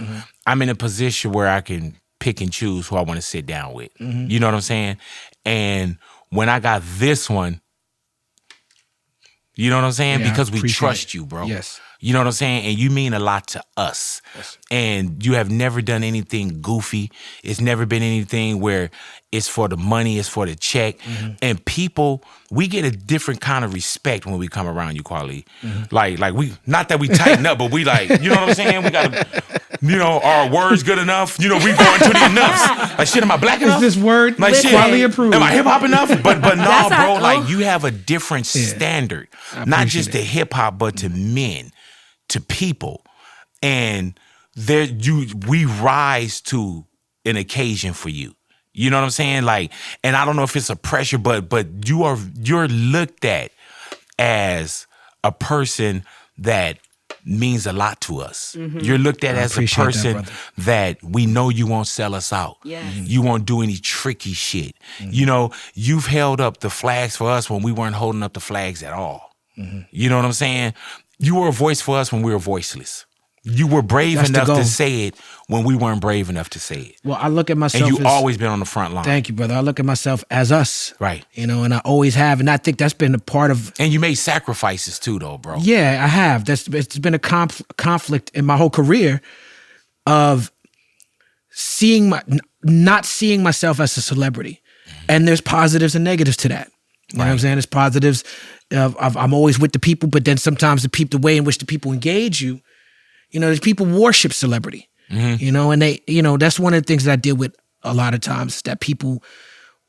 [SPEAKER 4] I'm in a position where I can pick and choose who I want to sit down with. You know what I'm saying? And when I got this one, you know what I'm saying? Yeah, because we trust you, bro. Yes. You know what I'm saying? And you mean a lot to us. Yes. And you have never done anything goofy. It's never been anything where it's for the money, it's for the check. And people, we get a different kind of respect when we come around you, Kweli. Like we, not that we tighten up, but we like, you know what I'm saying? We got to, you know, our words good enough? You know, we going to the enoughs. Like, shit, am I black enough?
[SPEAKER 2] Is this word
[SPEAKER 4] like, shit,
[SPEAKER 2] Kweli approved?
[SPEAKER 4] Am I hip hop enough? But no, bro, like, you have a different standard. Not just to hip hop, but to men, to people. And we rise to an occasion for you. You know what I'm saying? Like, and I don't know if it's a pressure, but you're looked at as a person that means a lot to us. You're looked at as a person that we know you won't sell us out. Yes. You won't do any tricky shit. You know, you've held up the flags for us when we weren't holding up the flags at all. You know what I'm saying? You were a voice for us when we were voiceless. You were brave enough to say it when we weren't brave enough to say it.
[SPEAKER 2] Well, I look at myself
[SPEAKER 4] and you've always been on the front line.
[SPEAKER 2] Thank you, brother. I look at myself as us.
[SPEAKER 4] Right.
[SPEAKER 2] You know, and I always have. And I think that's been a part of...
[SPEAKER 4] And you made sacrifices too, though, bro.
[SPEAKER 2] Yeah, I have. It's been a conflict in my whole career of not seeing myself as a celebrity. And there's positives and negatives to that. You know what I'm saying? There's positives. I'm always with the people, but then sometimes the way in which the people engage you, you know, there's people worship celebrity, you know, and they, you know, that's one of the things that I deal with a lot of times, that people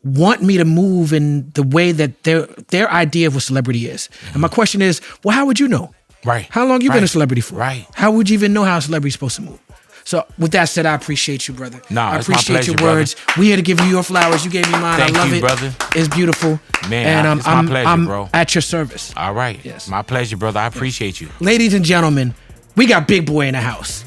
[SPEAKER 2] want me to move in the way that their idea of what celebrity is. And my question is, well, how would you know?
[SPEAKER 4] Right.
[SPEAKER 2] How long you been a celebrity for?
[SPEAKER 4] Right.
[SPEAKER 2] How would you even know how a celebrity's supposed to move? So with that said, I appreciate you, brother.
[SPEAKER 4] No,
[SPEAKER 2] I appreciate
[SPEAKER 4] my pleasure,
[SPEAKER 2] your words.
[SPEAKER 4] brother.
[SPEAKER 2] We here to give you your flowers. You gave me mine.
[SPEAKER 4] Thank
[SPEAKER 2] I love
[SPEAKER 4] you,
[SPEAKER 2] it.
[SPEAKER 4] brother.
[SPEAKER 2] It's beautiful.
[SPEAKER 4] Man,
[SPEAKER 2] and
[SPEAKER 4] it's my pleasure, bro.
[SPEAKER 2] at your service.
[SPEAKER 4] All right.
[SPEAKER 2] Yes.
[SPEAKER 4] My pleasure, brother. I appreciate you.
[SPEAKER 2] Ladies and gentlemen, we got Big Boy in the house.